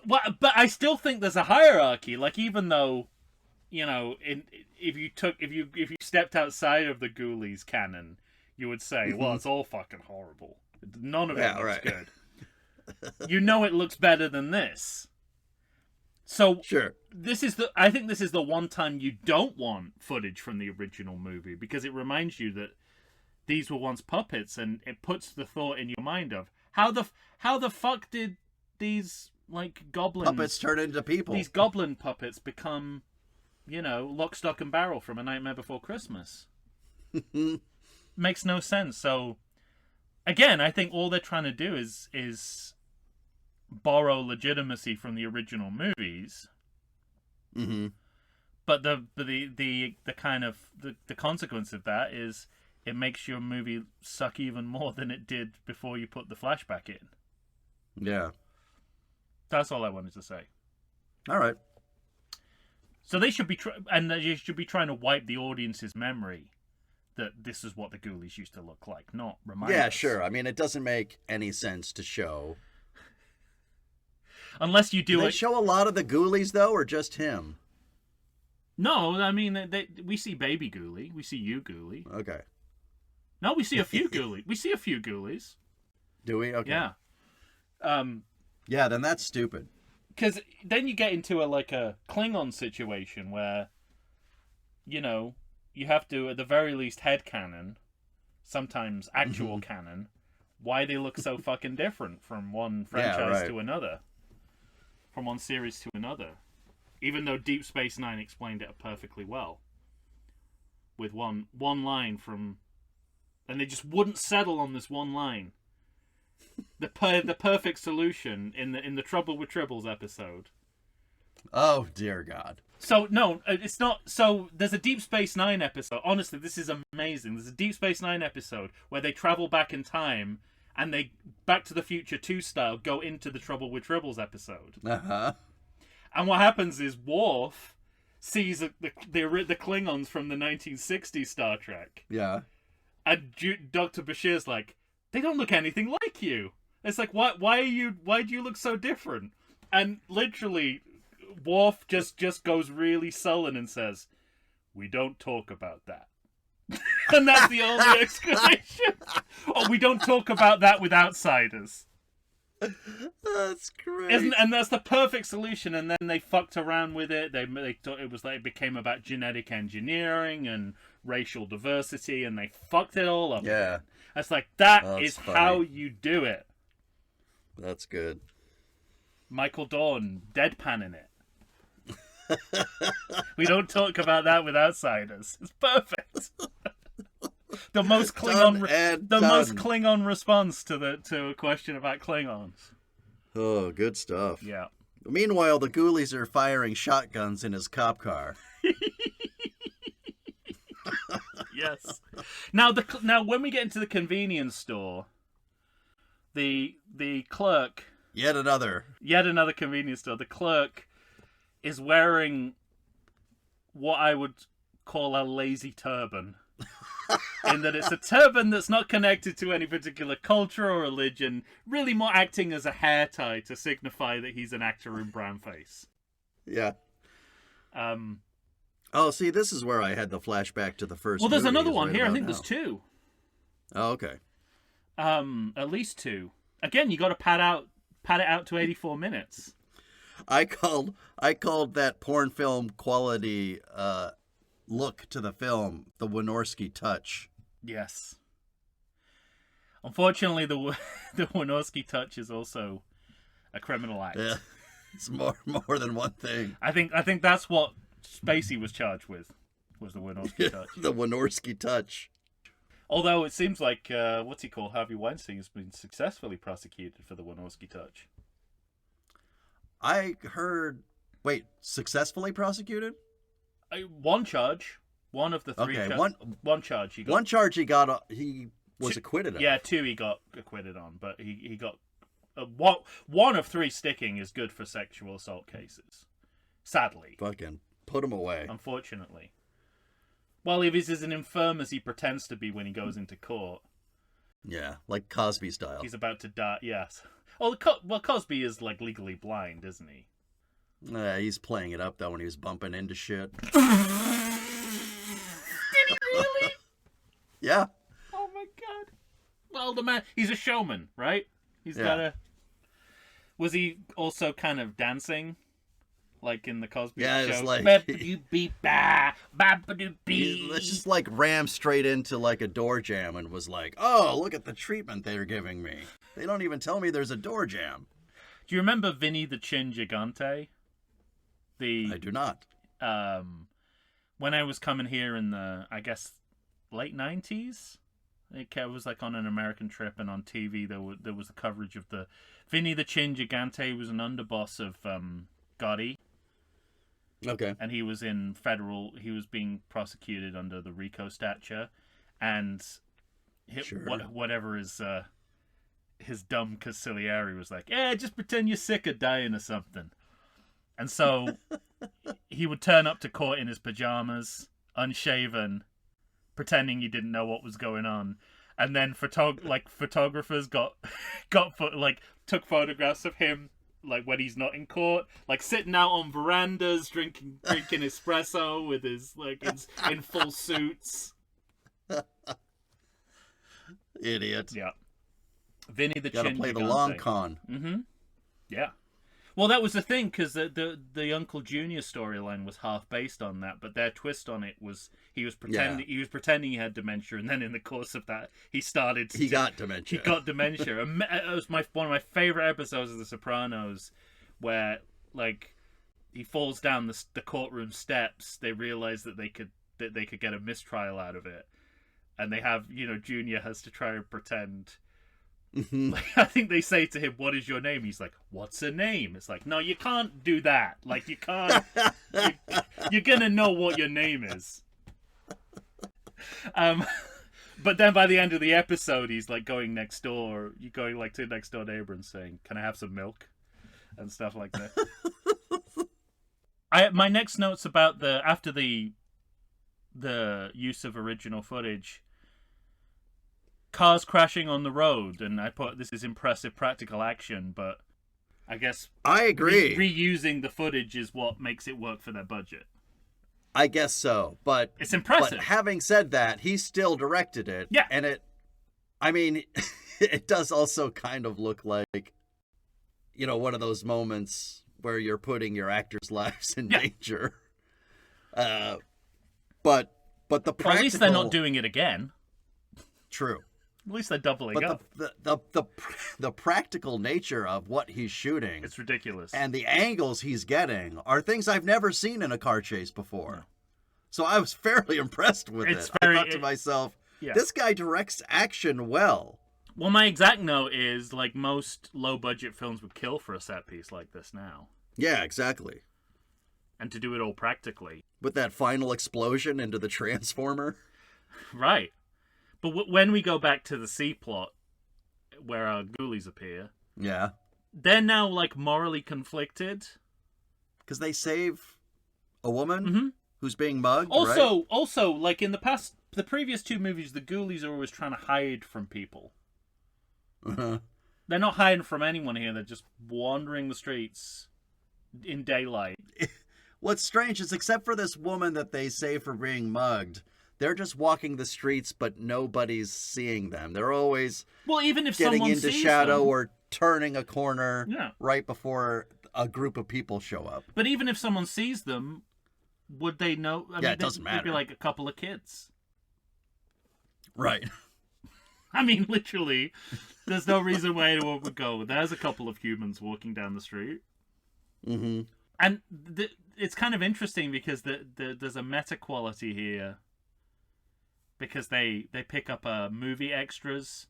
Well, but I still think there's a hierarchy. Like even though, you know, if you stepped outside of the Ghoulies canon, you would say, well, it's all fucking horrible. None of it looks good. You know it looks better than this. So sure. I think this is the one time you don't want footage from the original movie because it reminds you that these were once puppets, and it puts the thought in your mind of how the fuck did these like goblins puppets turn into people? These goblin puppets become, you know, Lock, Stock and Barrel from A Nightmare Before Christmas. Makes no sense. So again, I think all they're trying to do is borrow legitimacy from the original movies. Mm-hmm. But the kind of the consequence of that is it makes your movie suck even more than it did before you put the flashback in. Yeah. That's all I wanted to say. All right. So they should be you should be trying to wipe the audience's memory that this is what the Ghoulies used to look like, not remind us. Yeah, sure. I mean, it doesn't make any sense to show. Unless you do they show a lot of the Ghoulies, though, or just him? No, I mean, we see Baby Ghoulie. We see you, Ghoulie. Okay. No, we see a few Ghoulies. We see a few Ghoulies. Do we? Okay. Yeah. Yeah, then that's stupid. Because then you get into a Klingon situation where, you know, you have to, at the very least, headcanon, sometimes actual canon, why they look so fucking different from one franchise to another. From one series to another. Even though Deep Space Nine explained it perfectly well. With one line from... And they just wouldn't settle on this one line. The perfect solution in the Trouble with Tribbles episode. Oh, dear God. So, no, it's not... So, there's a Deep Space Nine episode. Honestly, this is amazing. There's a Deep Space Nine episode where they travel back in time and they Back to the Future 2 style go into the Trouble with Tribbles episode. Uh-huh. And what happens is Worf sees the Klingons from the 1960s Star Trek. Yeah. And Dr. Bashir's like, they don't look anything like you. It's like, why do you look so different? And literally, Worf just goes really sullen and says, we don't talk about that. And that's the only explanation. Oh, we don't talk about that with outsiders. That's great. And that's the perfect solution. And then they fucked around with it. They thought it became about genetic engineering and racial diversity, and they fucked it all up. Yeah. It's like, that That's is funny. how you do it. That's good. Michael Dorn deadpanning it. We don't talk about that with outsiders. It's perfect. The most Klingon response to a question about Klingons. Oh, good stuff. Yeah. Meanwhile, the Ghoulies are firing shotguns in his cop car. Yes. Now when we get into the convenience store, the clerk, Yet another convenience store, the clerk is wearing what I would call a lazy turban. In that it's a turban that's not connected to any particular culture or religion, really more acting as a hair tie to signify that he's an actor in brownface. Yeah. Oh, see, this is where I had the flashback to the first Well, there's movie, another is one right here. I about think now. there's two. Oh, okay. At least two. Again, you got to pad it out to 84 minutes. I called that porn film quality look to the film the Wynorski touch. Yes. Unfortunately, the Wynorski touch is also a criminal act. Yeah. It's more than one thing. I think that's what Spacey was charged with, was the Wynorski touch. The Wynorski touch. Although it seems like what's he called, Harvey Weinstein, has been successfully prosecuted for the Wynorski touch. I heard. Wait, successfully prosecuted? One charge. One of the three. Okay, one charge. He got, one charge he got. He was acquitted of. Yeah, two he got acquitted on, but he got one of three sticking is good for sexual assault cases. Sadly, Fucking put him away. unfortunately. Well, if he's as infirm as he pretends to be when he goes into court, Yeah, like Cosby style. he's about to die. Yes. Well, Cosby is like legally blind, isn't he? He's playing it up though when he was bumping into shit. Did he really? Yeah. Oh my god. Well, the man, he's a showman, right? He's Yeah. got a... Was he also kind of dancing? Like in the Cosby Yeah, show? it's like... Let's just like ram straight into like a door jam and was like, oh, look at the treatment they're giving me. They don't even tell me there's a door jam. Do you remember Vinny the Chin Gigante? I do not. When I was coming here in the, I guess, late 90s, it was like on an American trip, and on TV there was the coverage of the Vinny the Chin Gigante was an underboss of Gotti, Okay. and he was being prosecuted under the RICO statute, and Sure. whatever his dumb consigliere was like, just pretend you're sick of dying or something. And so he would turn up to court in his pajamas, unshaven, pretending he didn't know what was going on. And then photographers took photographs of him like when he's not in court, like sitting out on verandas drinking espresso with his in full suits. Idiot. Yeah. Vinny the Gotta Chin play the Gigante. long con. Mm-hmm. Yeah. Well, that was the thing, because the Uncle Junior storyline was half based on that, but their twist on it was he was pretending he had dementia, and then in the course of that, he got dementia. And it was one of my favorite episodes of The Sopranos, where like he falls down the courtroom steps. They realize that they could get a mistrial out of it, and they have Junior has to try and pretend. Like, I think they say to him, "What is your name?" He's like, "What's a name?" It's like, no, you can't do that. Like, you can't. You're gonna know what your name is. But then by the end of the episode, he's like going next door. You going like to next door neighbor and saying, "Can I have some milk?" and stuff like that. My next note's about after the use of original footage, cars crashing on the road, and I put this is impressive practical action, but I guess I agree. Reusing the footage is what makes it work for their budget. I guess so, but it's impressive. But having said that, he still directed it. Yeah, and it does also kind of look like, one of those moments where you're putting your actors' lives in danger. But the practical... Well, at least they're not doing it again. True. At least they're doubling up. The practical nature of what he's shooting, it's ridiculous, and the angles he's getting are things I've never seen in a car chase before. No. So I was fairly impressed with it. I thought to myself, this guy directs action well. Well, my exact note is, like, most low-budget films would kill for a set piece like this now. Yeah, exactly. And to do it all practically. With that final explosion into the Transformer. Right. But when we go back to the C plot, where our ghoulies appear, they're now like morally conflicted because they save a woman who's being mugged. Also, like in the previous two movies, the ghoulies are always trying to hide from people. They're not hiding from anyone here. They're just wandering the streets in daylight. What's strange is, except for this woman that they save for being mugged, they're just walking the streets, but nobody's seeing them. They're always even if getting someone into sees shadow them, or turning a corner right before a group of people show up. But even if someone sees them, would they know? It doesn't matter. They'd be like a couple of kids. Right. I mean, literally, there's no reason why anyone would go, there's a couple of humans walking down the street. Mm-hmm. And it's kind of interesting because there's a meta quality here. Because they pick up movie extras.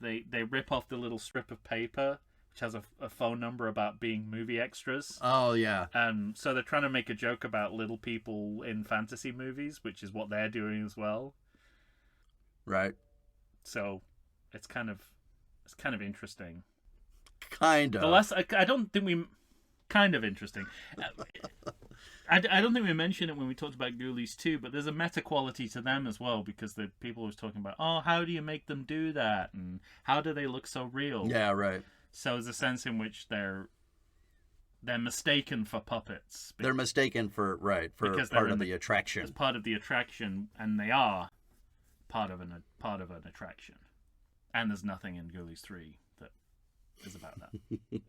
They rip off the little strip of paper, which has a phone number about being movie extras. Oh, yeah. So they're trying to make a joke about little people in fantasy movies, which is what they're doing as well. Right. So it's kind of interesting. Kind of. I don't think we... Kind of interesting. I don't think we mentioned it when we talked about Ghoulies 2, but there's a meta quality to them as well, because the people was talking about, how do you make them do that? And how do they look so real? Yeah, right. So there's a sense in which they're mistaken for puppets. They're mistaken for part of the attraction. As part of the attraction, and they are part of an attraction. And there's nothing in Ghoulies 3 that is about that.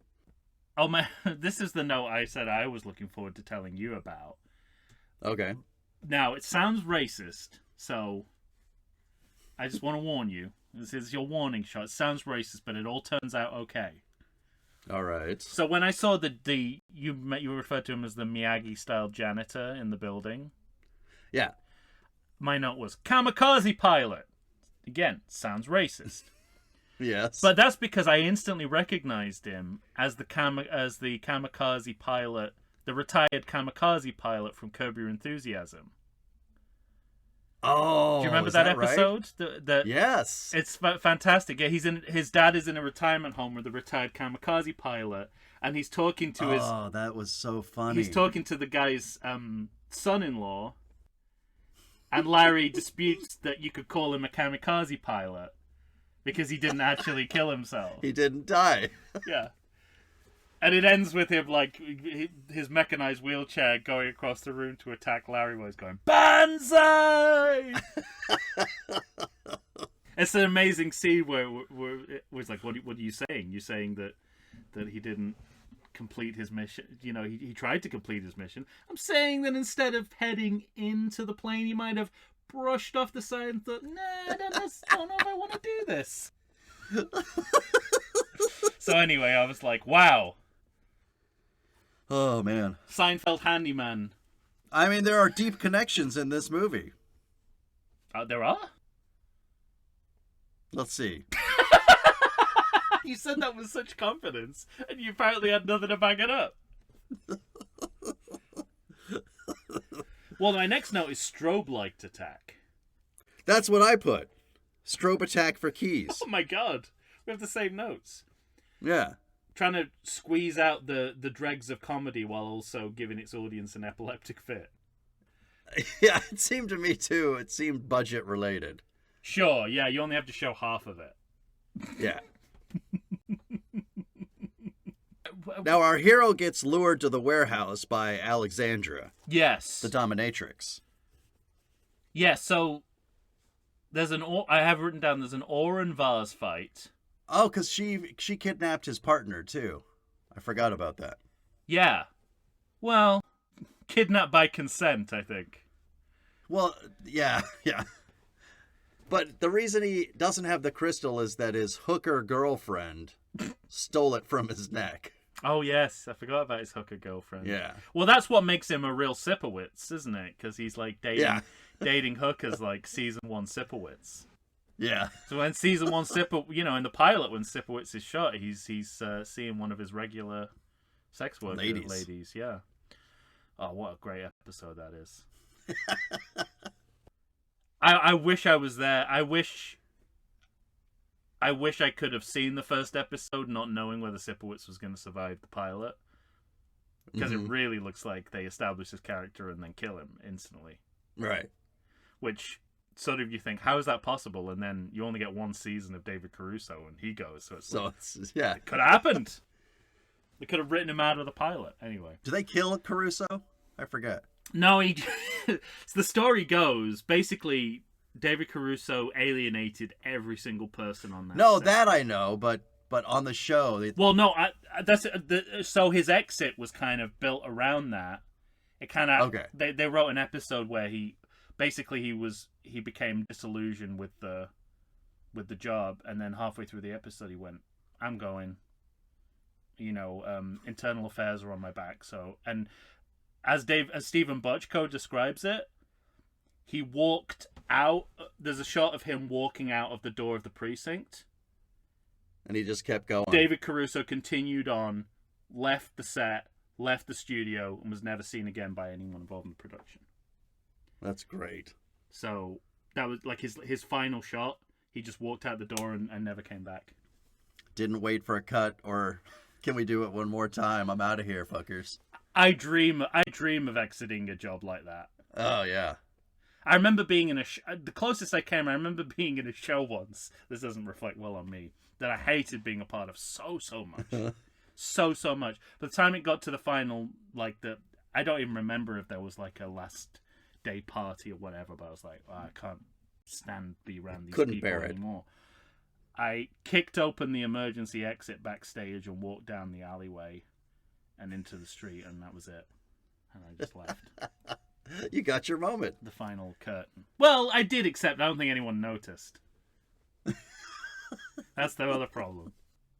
Oh, this is the note I said I was looking forward to telling you about. Okay. Now, it sounds racist, so I just want to warn you. This is your warning shot. It sounds racist, but it all turns out okay. All right. So when I saw you referred to him as the Miyagi-style janitor in the building. Yeah. My note was, kamikaze pilot. Again, sounds racist. Yes. But that's because I instantly recognized him as the kamikaze pilot, the retired kamikaze pilot from Curb Your Enthusiasm. Oh, do you remember that episode? Right? Yes. It's fantastic. Yeah, his dad is in a retirement home with a retired kamikaze pilot, and he's talking to his... Oh, that was so funny. He's talking to the guy's son-in-law, and Larry disputes that you could call him a kamikaze pilot. Because he didn't actually kill himself. He didn't die. Yeah. And it ends with him, like, his mechanized wheelchair going across the room to attack Larry while he's going, Banzai! It's an amazing scene where it was like, what are you saying? You're saying that he didn't complete his mission. He tried to complete his mission. I'm saying that instead of heading into the plane, he might have brushed off the side and thought, I don't know if I want to do this. So anyway, I was like, wow. Oh, man. Seinfeld handyman. I mean, there are deep connections in this movie. There are? Let's see. You said that with such confidence, and you apparently had nothing to back it up. Well, my next note is strobe-light attack. That's what I put. Strobe attack for keys. Oh my god, we have the same notes. Yeah. Trying to squeeze out the dregs of comedy while also giving its audience an epileptic fit. Yeah, it seemed to me too. It seemed budget related. Sure, yeah, you only have to show half of it. Yeah. Now our hero gets lured to the warehouse by Alexandra, Yes. the dominatrix. Yeah, so there's I have written down there's an Oren Vaz fight. Oh, because she kidnapped his partner too. I forgot about that. Yeah. Well, kidnapped by consent, I think. Well, yeah. But the reason he doesn't have the crystal is that his hooker girlfriend stole it from his neck. Oh, yes. I forgot about his hooker girlfriend. Yeah. Well, that's what makes him a real Sipowicz, isn't it? Because he's like dating hookers like season 1 Sipowicz. Yeah. So when season 1 in the pilot, when Sipowicz is shot, he's seeing one of his regular sex worker ladies. Yeah. Oh, what a great episode that is. I wish I was there. I wish I could have seen the first episode, not knowing whether Sipowicz was going to survive the pilot, because it really looks like they establish his character and then kill him instantly. Right. Which sort of you think, how is that possible? And then you only get one season of David Caruso, and he goes. It could have happened. They could have written him out of the pilot anyway. Do they kill Caruso? I forget. No, he. So the story goes basically David Caruso alienated every single person on that. No, set. that I know, but on the show. Well, no, so his exit was kind of built around that. It kind of okay. They wrote an episode where he became disillusioned with the job, and then halfway through the episode he went, "I'm going. Internal affairs are on my back." So, and as Stephen Bochco describes it, he walked out. There's a shot of him walking out of the door of the precinct, and he just kept going. David Caruso continued on, left the set, left the studio, and was never seen again by anyone involved in the production. That's great. So that was like his final shot. He just walked out the door and never came back. Didn't wait for a cut, or can we do it one more time? I'm out of here, fuckers. I dream of exiting a job like that. Oh yeah. I remember being in the closest I came. I remember being in a show once. This doesn't reflect well on me. That I hated being a part of so much, so much. By the time it got to the final, I don't even remember if there was like a last day party or whatever. But I was like, I can't stand be around these people anymore. I kicked open the emergency exit backstage and walked down the alleyway and into the street, and that was it. And I just left. You got your moment. The final curtain. Well, I did, except I don't think anyone noticed. That's the other problem.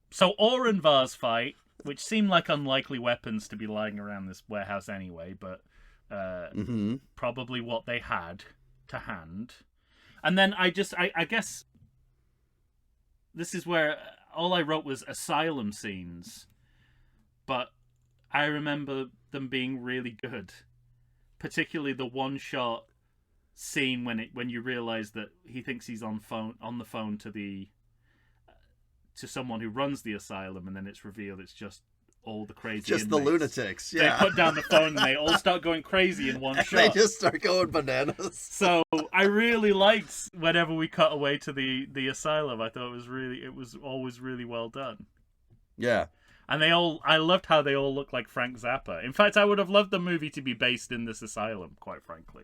So Oren Vaz fight, which seemed like unlikely weapons to be lying around this warehouse anyway, but probably what they had to hand. And then I guess this is where all I wrote was asylum scenes, but I remember them being really good. Particularly the one shot scene when you realize that he thinks he's on the phone to someone who runs the asylum, and then it's revealed it's just all the crazy just inmates. The lunatics. Yeah, they put down the phone and they all start going crazy in one shot. They just start going bananas. So I really liked whenever we cut away to the asylum. I thought it was always really well done. Yeah. And I loved how they all look like Frank Zappa. In fact, I would have loved the movie to be based in this asylum, quite frankly.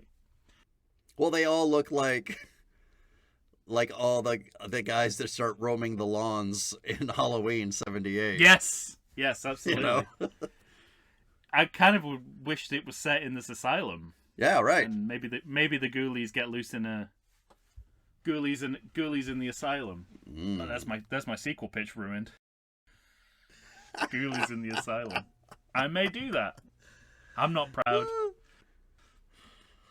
Well, they all look like all the guys that start roaming the lawns in Halloween '78. Yes, absolutely. I kind of wished it was set in this asylum. Yeah, right. And maybe the Ghoulies get loose in a Ghoulies in the asylum. Oh, that's my sequel pitch ruined. Ghoulies in the asylum. I may do that. I'm not proud.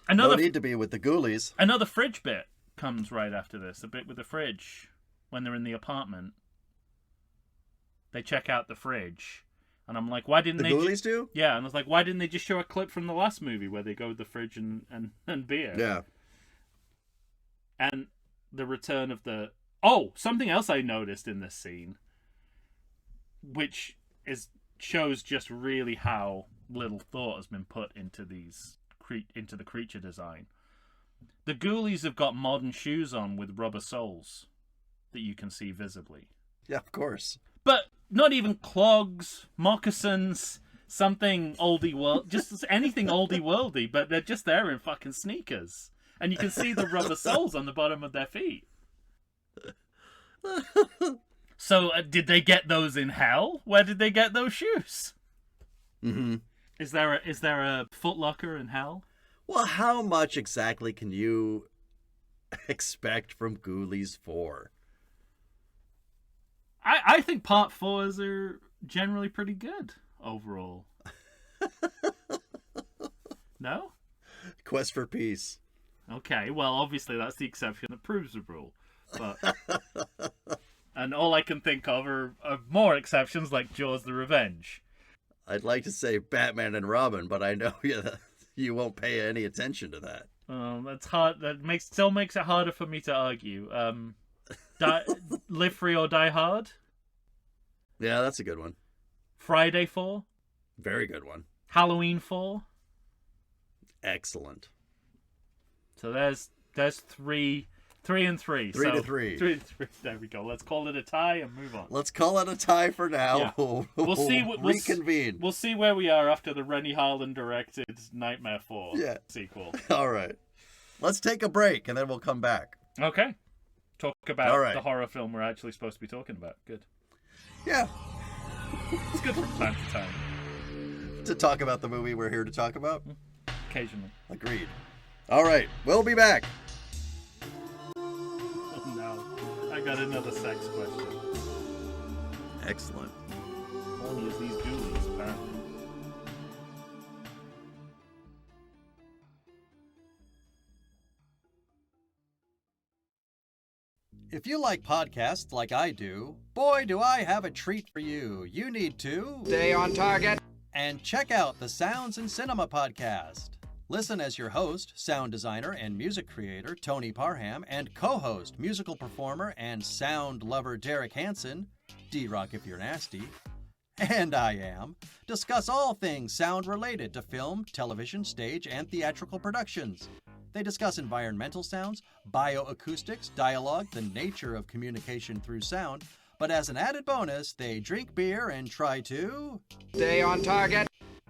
No need to be with the Ghoulies. Another fridge bit comes right after this. A bit with the fridge. When they're in the apartment, they check out the fridge. And I'm like, why didn't the Ghoulies do? Yeah, and I was like, why didn't they just show a clip from the last movie where they go with the fridge and beer? Yeah. And the return of the... Oh, something else I noticed in this scene, which shows just really how little thought has been put into into the creature design. The Ghoulies have got modern shoes on with rubber soles that you can see visibly. Yeah, of course. But not even clogs, moccasins, something oldie world, just anything oldie worldy, but they're just there in fucking sneakers. And you can see the rubber soles on the bottom of their feet. So, did they get those in hell? Where did they get those shoes? Mm-hmm. Is there a Foot Locker in hell? Well, how much exactly can you expect from Ghoulies 4? I think part 4s are generally pretty good overall. No? Quest for Peace. Okay, well, obviously that's the exception that proves the rule. But and all I can think of are more exceptions like Jaws the Revenge. I'd like to say Batman and Robin, but I know you won't pay any attention to that. That's hard. That still makes it harder for me to argue. Live Free or Die Hard? Yeah, that's a good one. Friday 4? Very good one. Halloween 4? Excellent. So there's 3 and 3. 3 to 3. 3 to 3. There we go. Let's call it a tie and move on. Let's call it a tie for now. Yeah. We'll see. Reconvene. We'll see where we are after the Rennie Harlan directed Nightmare 4 sequel. All right. Let's take a break and then we'll come back. Okay. Talk about the horror film we're actually supposed to be talking about. Good. Yeah. It's good from time to time. To talk about the movie we're here to talk about? Occasionally. Agreed. All right. We'll be back. Oh, no. I got another sex question. Excellent. Only as these Ghoulies, apparently. If you like podcasts like I do, boy, do I have a treat for you. You need to stay on target and check out the Sounds and Cinema podcast. Listen as your host, sound designer and music creator Tony Parham, and co-host, musical performer and sound lover Derek Hansen, D-Rock if you're nasty, and I am, discuss all things sound related to film, television, stage, and theatrical productions. They discuss environmental sounds, bioacoustics, dialogue, the nature of communication through sound, but as an added bonus, they drink beer and try to stay on target.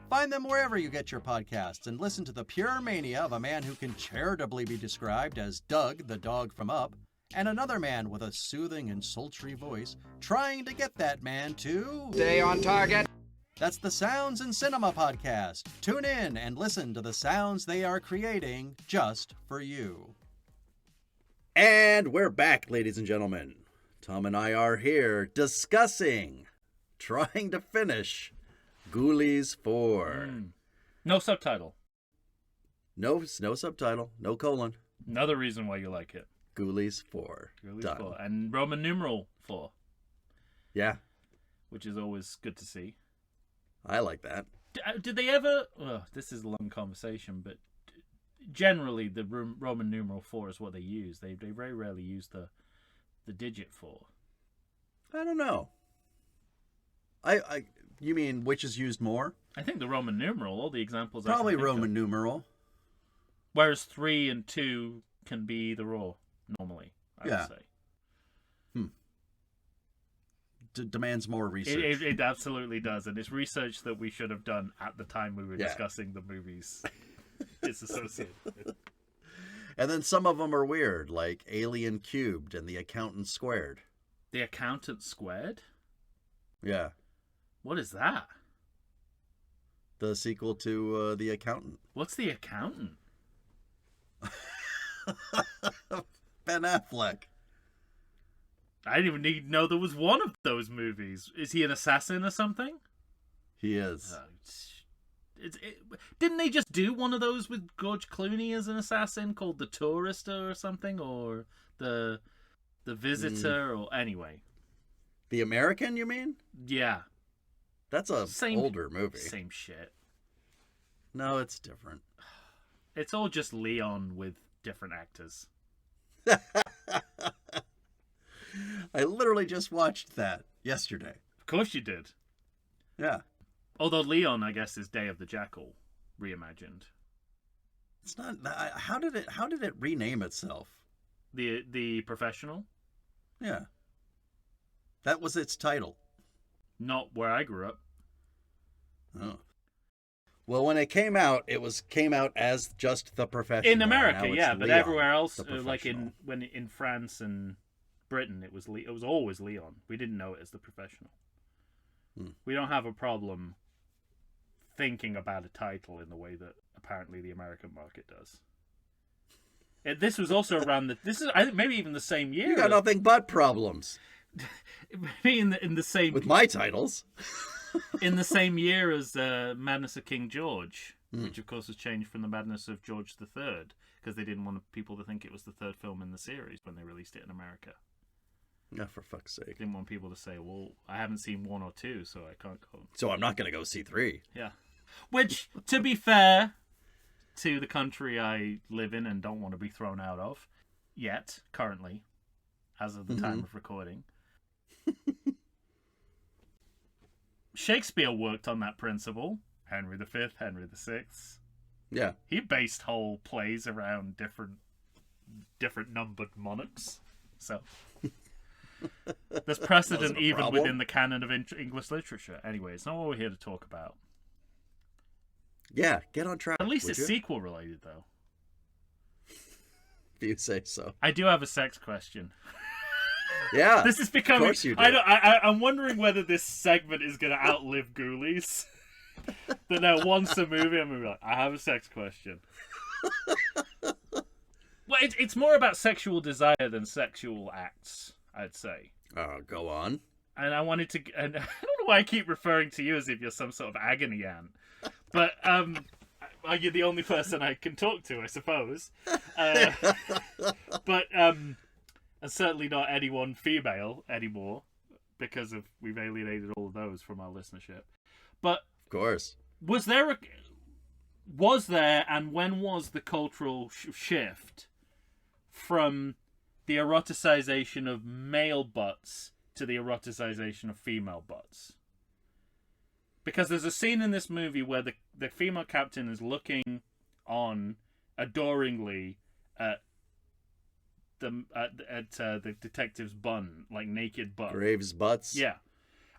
Find them wherever you get your podcasts and listen to the pure mania of a man who can charitably be described as Doug, the dog from Up, and another man with a soothing and sultry voice trying to get that man to stay on target. That's the Sounds and Cinema podcast. Tune in and listen to the sounds they are creating just for you. And we're back, ladies and gentlemen. Tom and I are here trying to finish Ghoulies 4. No subtitle. No subtitle, no colon. Another reason why you like it. Ghoulies 4. Ghoulies Done. 4. And Roman numeral 4. Yeah. Which is always good to see. I like that. Did they ever... Well, this is a long conversation, but generally the Roman numeral 4 is what they use. They very rarely use the digit 4. I don't know. You mean which is used more? I think the Roman numeral, all the examples probably I can think Roman of. numeral. Whereas 3 and 2 can be either or, normally, I would say. Demands more research. It absolutely does, and it's research that we should have done at the time we were discussing the movies it's associated with. And then some of them are weird, like Alien Cubed and The Accountant Squared. The Accountant Squared? Yeah. What is that? The sequel to The Accountant. What's The Accountant? Ben Affleck. I didn't even need to know there was one of those movies. Is he an assassin or something? He is. Didn't they just do one of those with George Clooney as an assassin called The Tourist or something? Or The Visitor? Or anyway. The American, you mean? Yeah. That's a older movie. Same shit. No, it's different. It's all just Leon with different actors. I literally just watched that yesterday. Of course you did. Yeah. Although Leon, I guess, is Day of the Jackal reimagined. It's not. How did it rename itself? The Professional? Yeah. That was its title. Not where I grew up. Oh. Well, when it came out as just The Professional. In America, now yeah, it's but Leon, everywhere else, The like Professional. in France and Britain, it was always Leon. We didn't know it as The Professional. We don't have a problem thinking about a title in the way that apparently the American market does. This was also around I think maybe even the same year. You got nothing but problems Maybe in the same with my titles. in the same year as Madness of King George, which of course was changed from the Madness of George III because they didn't want people to think it was the third film in the series when they released it in America. No, for fuck's sake. Didn't want people to say, well, I haven't seen 1 or 2, so I can't go. So I'm not going to go see 3. Yeah. Which, to be fair to the country I live in and don't want to be thrown out of, yet, currently, as of the time of recording, Shakespeare worked on that principle. Henry V, Henry VI. Yeah. He based whole plays around different numbered monarchs. So there's precedent even problem. within the canon of English literature. Anyway, it's not what we're here to talk about. Yeah, get on track. At least would it's you? sequel related, though. If you say so. I do have a sex question. Yeah. This is becoming. Of course you do. I'm wondering whether this segment is going to outlive Ghoulies. That now once a movie, I'm going to be like, I have a sex question. Well, it's more about sexual desire than sexual acts, I'd say. Go on. And I wanted to. And I don't know why I keep referring to you as if you're some sort of agony aunt. But you're the only person I can talk to, I suppose. But and certainly not anyone female anymore, because we've alienated all of those from our listenership. But Of course. was there, and when was the cultural shift from the eroticization of male butts to the eroticization of female butts? Because there's a scene in this movie where the female captain is looking on adoringly at the detective's bun, like naked butt. Graves' butts. Yeah.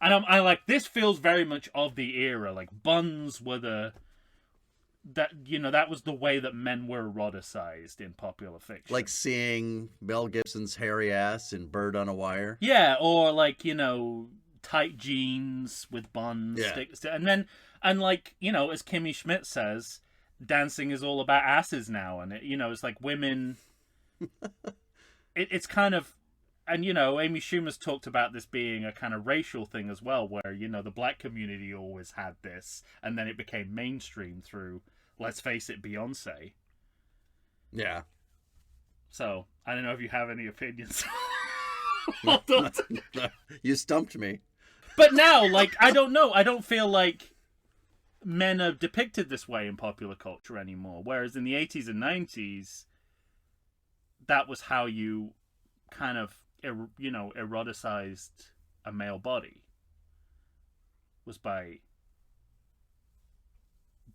And I like, this feels very much of the era. Like, buns were that was the way that men were eroticized in popular fiction. Like seeing Mel Gibson's hairy ass in Bird on a Wire. Yeah, or like, tight jeans with buns. Yeah. And like, as Kimmy Schmidt says, dancing is all about asses now. And, it's like women... it's kind of... And, Amy Schumer's talked about this being a kind of racial thing as well, where, the black community always had this, and then it became mainstream through, let's face it, Beyonce. Yeah. So, I don't know if you have any opinions. You stumped me. But now, like, I don't know. I don't feel like men are depicted this way in popular culture anymore. Whereas in the 80s and 90s, that was how you kind of, eroticized a male body. Was by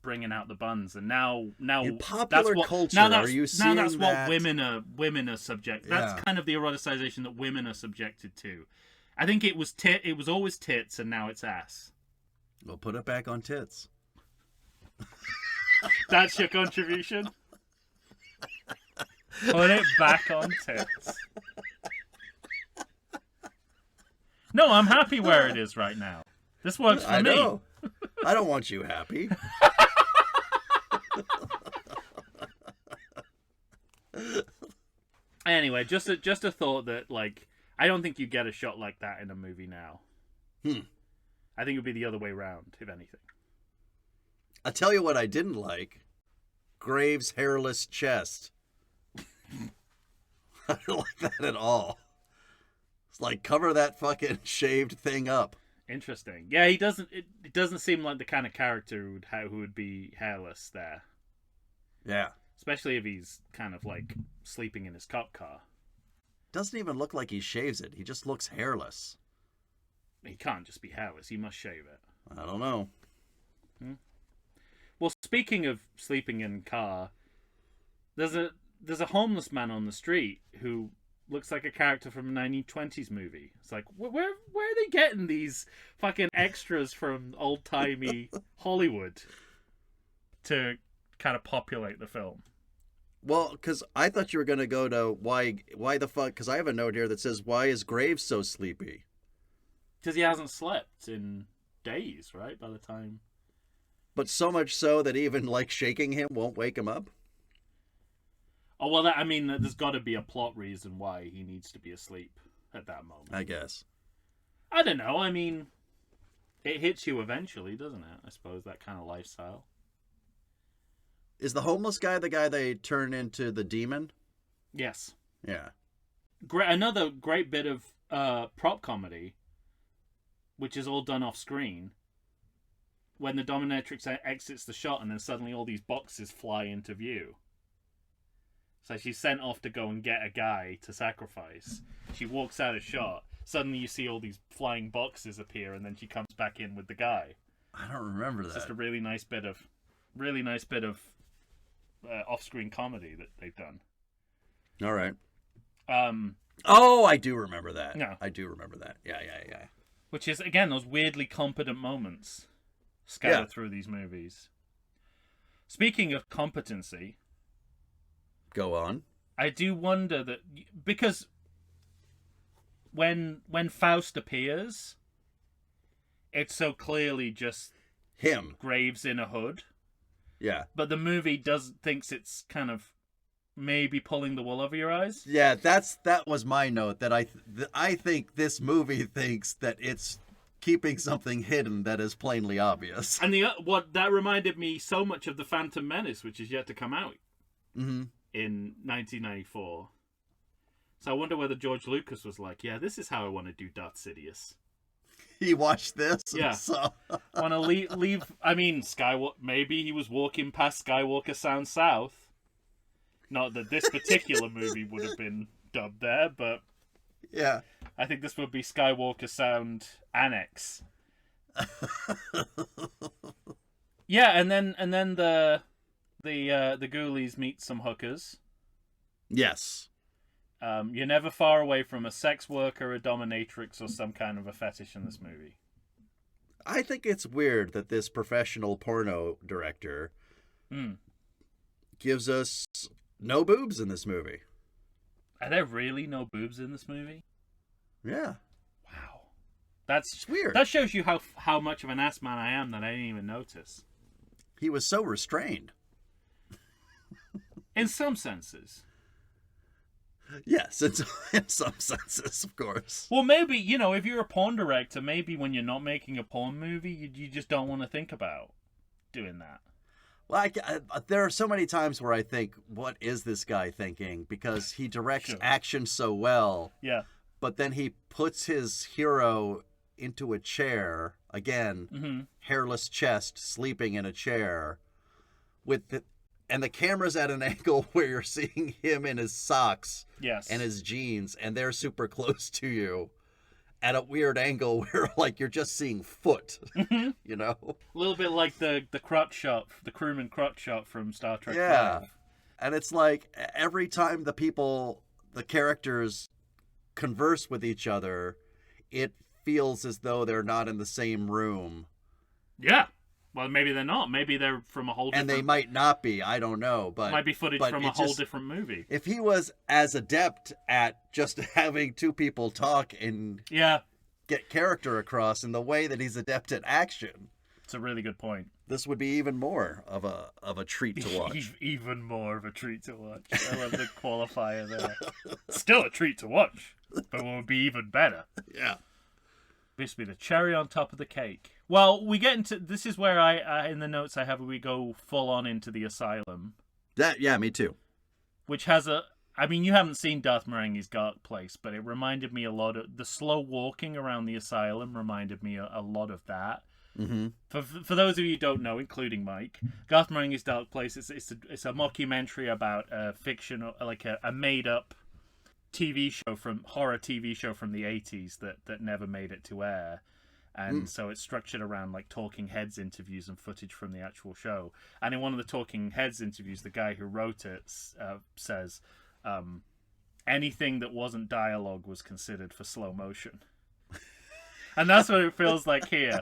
bringing out the buns. And now In popular that's what, culture, now that's, are you now seeing that's that? what women are subject. That's Yeah. kind of the eroticization that women are subjected to. I think it was always tits, and now it's ass. We'll put it back on tits. That's your contribution? Put it back on tits. No, I'm happy where it is right now. This works for me. I know. I don't want you happy. Anyway, just a thought that, like, I don't think you get a shot like that in a movie now. I think it would be the other way around, if anything. I'll tell you what I didn't like. Graves' hairless chest. I don't like that at all. It's like, cover that fucking shaved thing up. Interesting. Yeah, he doesn't. It doesn't seem like the kind of character who would be hairless there. Yeah. Especially if he's kind of like sleeping in his cop car. doesn't even look like he shaves it. He just looks hairless. He can't just be hairless. He must shave it. I don't know. Well, speaking of sleeping in car, there's a homeless man on the street who looks like a character from a 1920s movie. It's like, where are they getting these fucking extras from old-timey Hollywood to kind of populate the film? Well, because I thought you were going to go to why the fuck, because I have a note here that says, why is Graves so sleepy? Because he hasn't slept in days, right, by the time... But so much so that even, like, shaking him won't wake him up? Oh, well, there's got to be a plot reason why he needs to be asleep at that moment. I guess. I don't know. I mean, it hits you eventually, doesn't it? I suppose, that kind of lifestyle. Is the homeless guy the guy they turn into the demon? Yes. Yeah. Another great bit of prop comedy, which is all done off screen, when the dominatrix exits the shot and then suddenly all these boxes fly into view. So she's sent off to go and get a guy to sacrifice. She walks out of shot. Suddenly you see all these flying boxes appear, and then she comes back in with the guy. I don't remember that. It's just a really nice bit of off-screen comedy that they've done. All right. Oh, I do remember that. Yeah. I do remember that. Yeah. Which is, again, those weirdly competent moments scattered through these movies. Speaking of competency... Go on. I do wonder that... Because when Faust appears, it's so clearly just... Him. Graves in a hood. Yeah. But the movie thinks it's kind of maybe pulling the wool over your eyes. Yeah, that was my note, that I think this movie thinks that it's keeping something hidden that is plainly obvious. And what that reminded me so much of The Phantom Menace, which is yet to come out in 1994. So I wonder whether George Lucas was like, yeah, this is how I want to do Darth Sidious. He watched this. Yeah. So... Want to leave? I mean, maybe he was walking past Skywalker Sound South. Not that this particular movie would have been dubbed there, but yeah, I think this would be Skywalker Sound Annex. Yeah, and then the Ghoulies meet some hookers. Yes. You're never far away from a sex worker, a dominatrix, or some kind of a fetish in this movie. I think it's weird that this professional porno director gives us no boobs in this movie. Are there really no boobs in this movie? Yeah. Wow. That's weird. That shows you how much of an ass man I am that I didn't even notice. He was so restrained. In some senses. Yes, in some senses, of course. Well, maybe, if you're a porn director, maybe when you're not making a porn movie, you just don't want to think about doing that. Well, there are so many times where I think, what is this guy thinking? Because he directs action so well. Yeah. But then he puts his hero into a chair, again, hairless chest, sleeping in a chair, and the camera's at an angle where you're seeing him in his socks and his jeans, and they're super close to you at a weird angle where, like, you're just seeing foot, A little bit like the crotch shot, the crewman crotch shot from Star Trek 5. And it's like every time the characters converse with each other, it feels as though they're not in the same room. Yeah. Well, maybe they're not. Maybe they're from a whole different... And they might not be. I don't know. But might be footage from a whole different movie. If he was as adept at just having two people talk and get character across in the way that he's adept at action... It's a really good point. This would be even more of a treat to watch. Even more of a treat to watch. I love the qualifier there. Still a treat to watch, but it would be even better. Yeah. This would be the cherry on top of the cake. Well, we get into... This is where I in the notes I have, we go full on into the asylum. Yeah, me too. Which has a... I mean, you haven't seen Darth Marenghi's Dark Place, but it reminded me a lot of... The slow walking around the asylum reminded me a lot of that. Mm-hmm. For those of you who don't know, including Mike, Garth Marenghi's Dark Place it's a mockumentary about a fictional, like a made up horror TV show from the 80s that never made it to air. And so it's structured around like talking heads interviews and footage from the actual show. And in one of the talking heads interviews, the guy who wrote it says anything that wasn't dialogue was considered for slow motion. And that's what it feels like here.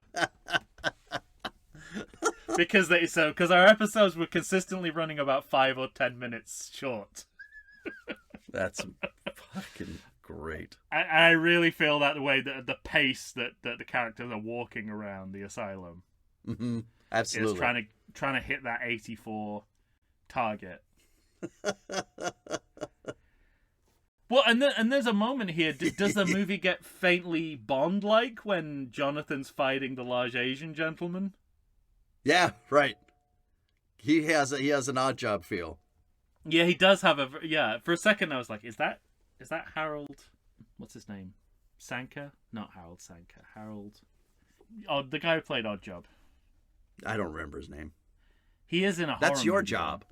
Because our episodes were consistently running about 5 or 10 minutes short. That's fucking great. I really feel that the way that the pace that the characters are walking around the asylum, Absolutely, is trying to hit that 84 target. Well, and there's a moment here. Does the movie get faintly Bond-like when Jonathan's fighting the large Asian gentleman? Yeah, right. He has an Odd Job feel. Yeah, he does have For a second, I was like, is that Harold? What's his name? Sanka? Not Harold Sanka. Harold. Oh, the guy who played Odd Job. I don't remember his name. He is in a horror That's your movie, job.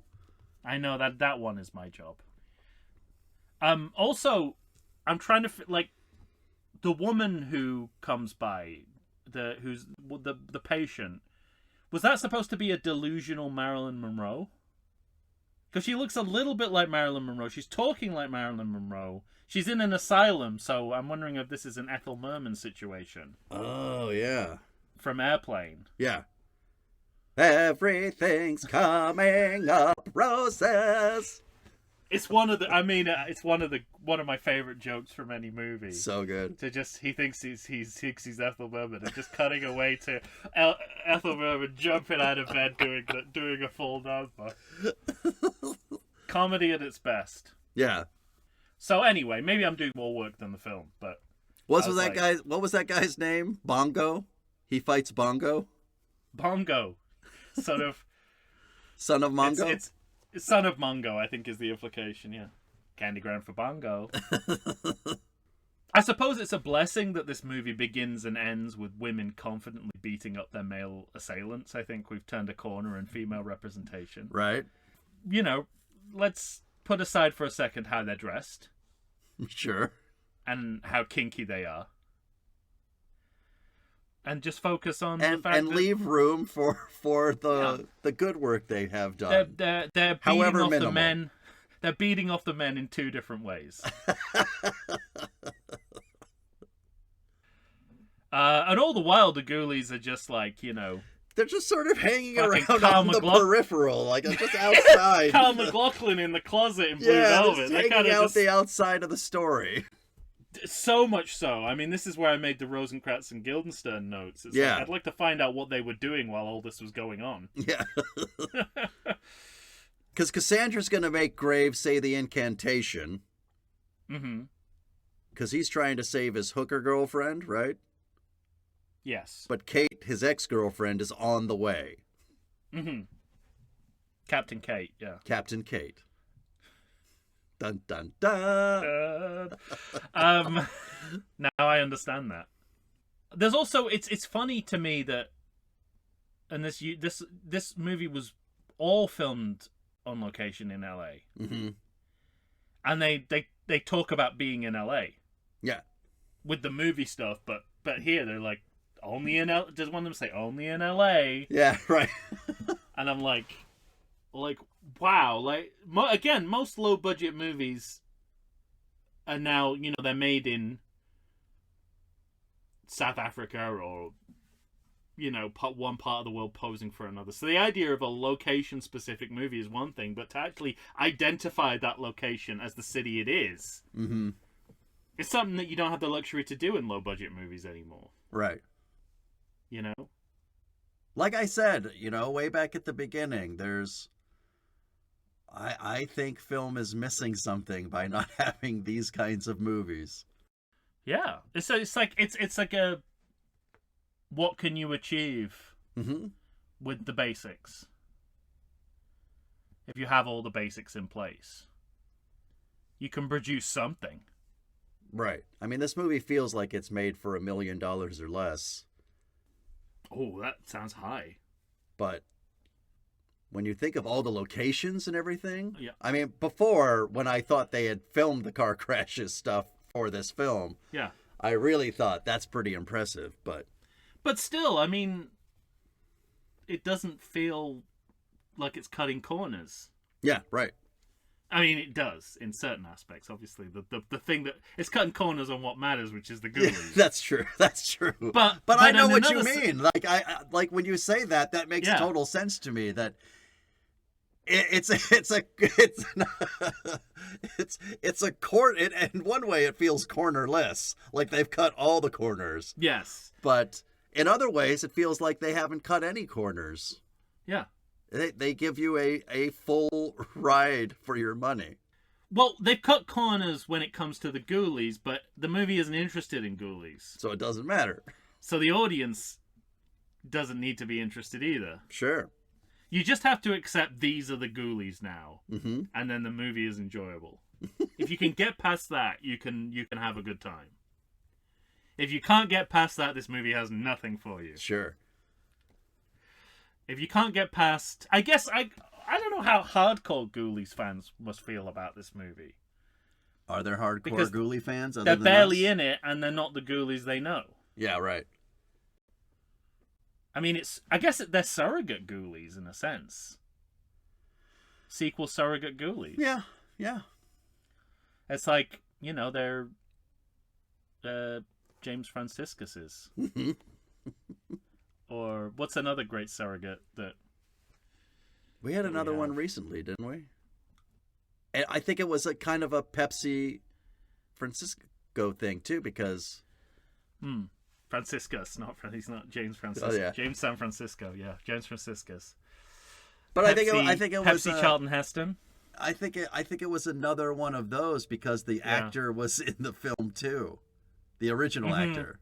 I know that one is my job. Also, I'm trying to like the woman who comes by, who's the patient. Was that supposed to be a delusional Marilyn Monroe? Because she looks a little bit like Marilyn Monroe. She's talking like Marilyn Monroe. She's in an asylum, so I'm wondering if this is an Ethel Merman situation. Oh, yeah. From Airplane. Yeah. Everything's coming up roses. It's one of my favorite jokes from any movie. So good. He thinks he's Ethel Merman, and just cutting away to Ethel Merman jumping out of bed doing a full number. Comedy at its best. Yeah. So anyway, maybe I'm doing more work than the film, but what was that guy's name? Bongo? He fights Bongo? Bongo. Sort of Son of Mongo? It's Son of Mongo, I think, is the implication, yeah. Candygram for Bongo. I suppose it's a blessing that this movie begins and ends with women confidently beating up their male assailants. I think we've turned a corner in female representation. Right. You know, let's put aside for a second how they're dressed. Sure. And how kinky they are. And just focus on the fact that leave room for the good work they have done. They're beating however off minimal. the men. They're beating off the men in 2 different ways. And all the while, the Ghoulies are just like, you know, they're just sort of hanging around Kyle on the peripheral, like just outside. Kyle MacLachlan in the closet in Blue Velvet. Velvet. They're hanging out the outside of the story. So much so. I mean, this is where I made the Rosencrantz and Guildenstern notes. It's like, I'd like to find out what they were doing while all this was going on. Yeah. Because Cassandra's going to make Graves say the incantation. Mm-hmm. Because he's trying to save his hooker girlfriend, right? Yes. But Kate, his ex-girlfriend, is on the way. Mm-hmm. Captain Kate, yeah. Captain Kate. Dun, dun, dun. Now I understand that. There's also, it's funny to me that, and this movie was all filmed on location in LA. Mm-hmm. And they talk about being in LA. Yeah. With the movie stuff, but here they're like, only in LA. Does one of them say only in LA? Yeah, right. And I'm like, wow. Like, again, most low budget movies are now, you know, they're made in South Africa or, you know, one part of the world posing for another. So the idea of a location specific movie is one thing, but to actually identify that location as the city it is, mm-hmm. it's something that you don't have the luxury to do in low budget movies anymore. Right. You know? Like I said, you know, way back at the beginning, I think film is missing something by not having these kinds of movies. Yeah. It's like a what can you achieve mm-hmm. with the basics? If you have all the basics in place, you can produce something. Right. I mean, this movie feels like it's made for $1 million or less. Oh, that sounds high. But when you think of all the locations and everything. Yeah. I mean, before, when I thought they had filmed the car crashes stuff for this film, Yeah. I really thought that's pretty impressive, But still, I mean, it doesn't feel like it's cutting corners. yeah, right. I mean, it does in certain aspects. Obviously, the thing that it's cutting corners on what matters, which is the Yeah, Ghoulies. that's true. That's true. But I know in what you another mean. Like like when you say that, that makes Yeah. total sense to me. That it's a corner. In one way, it feels cornerless, like they've cut all the corners. Yes. But in other ways, it feels like they haven't cut any corners. Yeah. They give you a full ride for your money. Well, they've cut corners when it comes to the Ghoulies, but the movie isn't interested in Ghoulies. So it doesn't matter. So the audience doesn't need to be interested either. Sure. You just have to accept these are the Ghoulies now, Mm-hmm. and then the movie is enjoyable. If you can get past that, you can have a good time. If you can't get past that, this movie has nothing for you. Sure. If you can't get past, I guess I don't know how hardcore Ghoulies fans must feel about this movie. Are there hardcore Because Ghoulie fans? They're barely in it, and they're not the Ghoulies they know. Yeah, right. I mean, I guess they're surrogate Ghoulies in a sense. Sequel surrogate Ghoulies. Yeah, yeah. It's like, they're James Franciscus's. Or what's another great surrogate that... We had another have? one recently, didn't we? And I think it was a kind of a Pepsi Francisco thing too, because Franciscus, he's not James Franciscus. Oh, yeah. James San Francisco, yeah, James Franciscus. but I think it was Pepsi Charlton Heston. I think it was another one of those because the actor was in the film too, the original actor.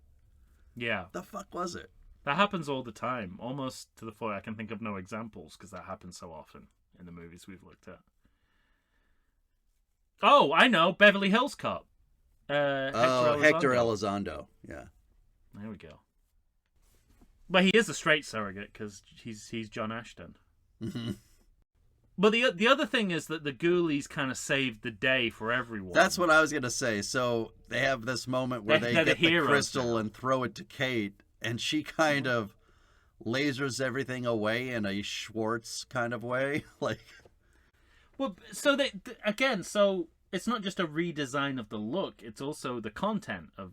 Yeah, The fuck was it? that happens all the time, almost to the point I can think of no examples because that happens so often in the movies we've looked at. Oh, I know, Beverly Hills Cop. Hector Elizondo. Yeah. There we go. But he is a straight surrogate because he's John Ashton. Mm-hmm. But the other thing is that the Ghoulies kind of saved the day for everyone. That's what I was gonna say. So they have this moment where they They're get the the heroes crystal now. and throw it to Kate, and she kind of lasers everything away in a Schwartz kind of way, like. Well, so so it's not just a redesign of the look; it's also the content of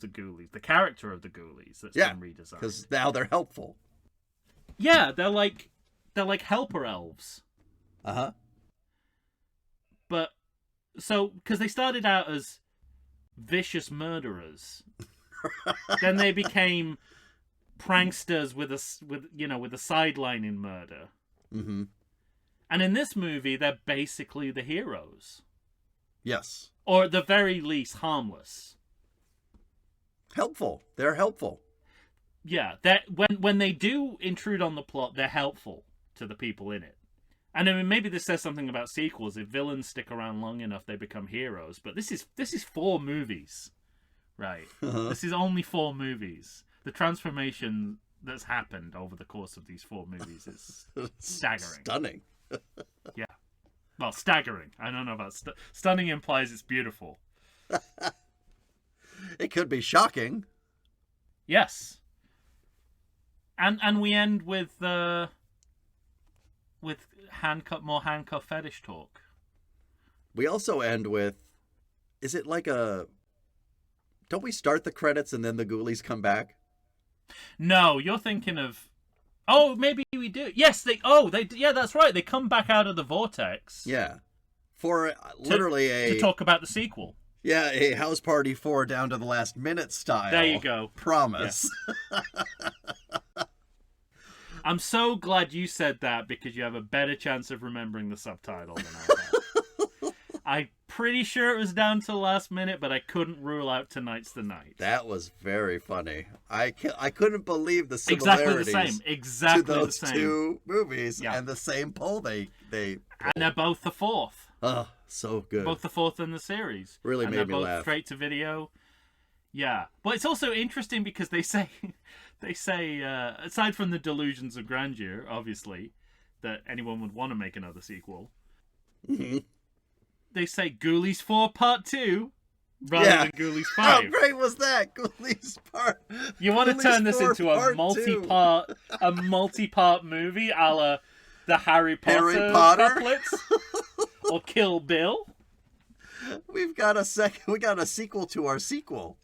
the Ghoulies, the character of the Ghoulies that's been redesigned. Because now they're helpful. Yeah, they're like helper elves. Uh-huh. But so because they started out as vicious murderers, then they became pranksters with a sideline in murder. Mm-hmm. And in this movie, they're basically the heroes, Yes. or at the very least, harmless. Helpful. They're helpful. Yeah, that when they do intrude on the plot, they're helpful to the people in it. And I mean, maybe this says something about sequels. If villains stick around long enough, they become heroes. But this is 4 movies, right? Uh-huh. This is only 4 movies. The transformation that's happened over the course of these 4 movies is staggering. Stunning. Yeah. Well, staggering. I don't know about stunning implies it's beautiful. It could be shocking. Yes. And we end with more handcuff fetish talk. We also end with, is it like don't we start the credits and then the Ghoulies come back? No, you're thinking of. Oh, maybe we do. Yes, yeah, that's right. They come back out of the vortex. Yeah. For literally to talk about the sequel. Yeah, a House Party 4 down to the last minute style. There you go. Promise. Yeah. I'm so glad you said that because you have a better chance of remembering the subtitle than I have. I'm pretty sure it was down to the last minute, but I couldn't rule out Tonight's the Night. That was very funny. I couldn't believe the similarities Exactly to those the same. 2 movies Yeah. and the same poll they And they're both the 4th. Oh, so good. Both the 4th in the series. Really and made they're me both laugh. straight to video. Yeah. But it's also interesting because they say aside from the delusions of grandeur, obviously, that anyone would want to make another sequel. Mm-hmm. They say Ghoulies 4 Part 2 rather than Ghoulies 5. How great was that? Ghoulies Part. You want to Ghoulies turn this 4 into a Part 2. multi-part movie, a la the Harry Potter couplets or Kill Bill? We got a sequel to our sequel.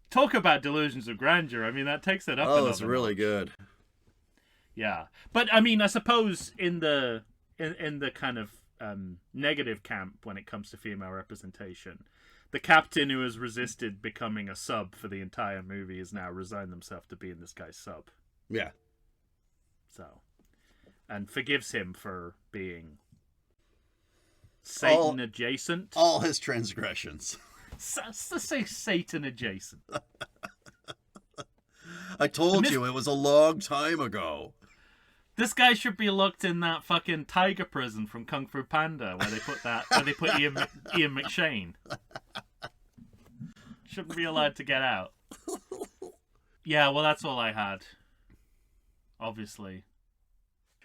Talk about delusions of grandeur. I mean, that takes it up. Oh, it's really good. Yeah, but I mean, I suppose in the kind of negative camp when it comes to female representation, the captain who has resisted becoming a sub for the entire movie has now resigned themselves to being this guy's sub. Yeah. So, and forgives him for being Satan adjacent. All his transgressions. Let's say Satan adjacent. I told you it was a long time ago. This guy should be locked in that fucking tiger prison from Kung Fu Panda where they put Ian McShane. Shouldn't be allowed to get out. Yeah, well, that's all I had. Obviously.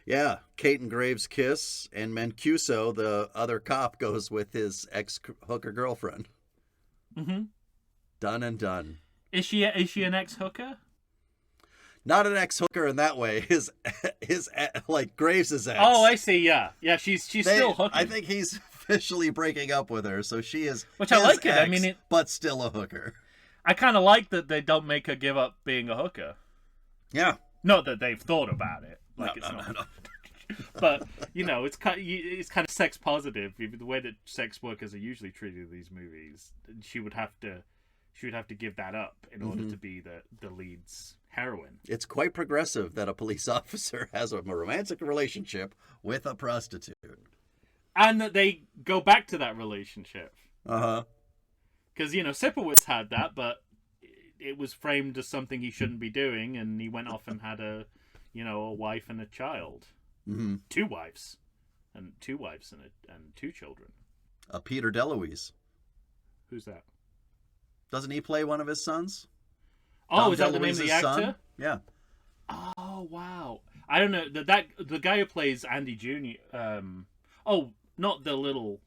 Yeah, Kate and Graves kiss, and Mancuso, the other cop, goes with his ex-hooker girlfriend. Mm-hmm. Done and done. Is she an ex-hooker? Not an ex-hooker in that way. His like Graves' ex. Oh, I see. Yeah, she's still hooking. I think he's officially breaking up with her, so she is. Which I like it. Ex, I mean, but still a hooker. I kind of like that they don't make her give up being a hooker. Yeah. Not that they've thought about it. Like No. But it's kind of sex positive. The way that sex workers are usually treated in these movies, she would have to give that up in order to be the lead's heroine. It's quite progressive that a police officer has a romantic relationship with a prostitute, and that they go back to that relationship. Because Sipowicz had that, but it was framed as something he shouldn't be doing, and he went off and had a wife and a child. Mm-hmm. Two wives and two children. Peter DeLuise. Who's that? Doesn't he play one of his sons? Oh, Tom is that the name of DeLuise's the actor? son? Yeah. Oh, wow. I don't know. The guy who plays Andy Jr. Not the little.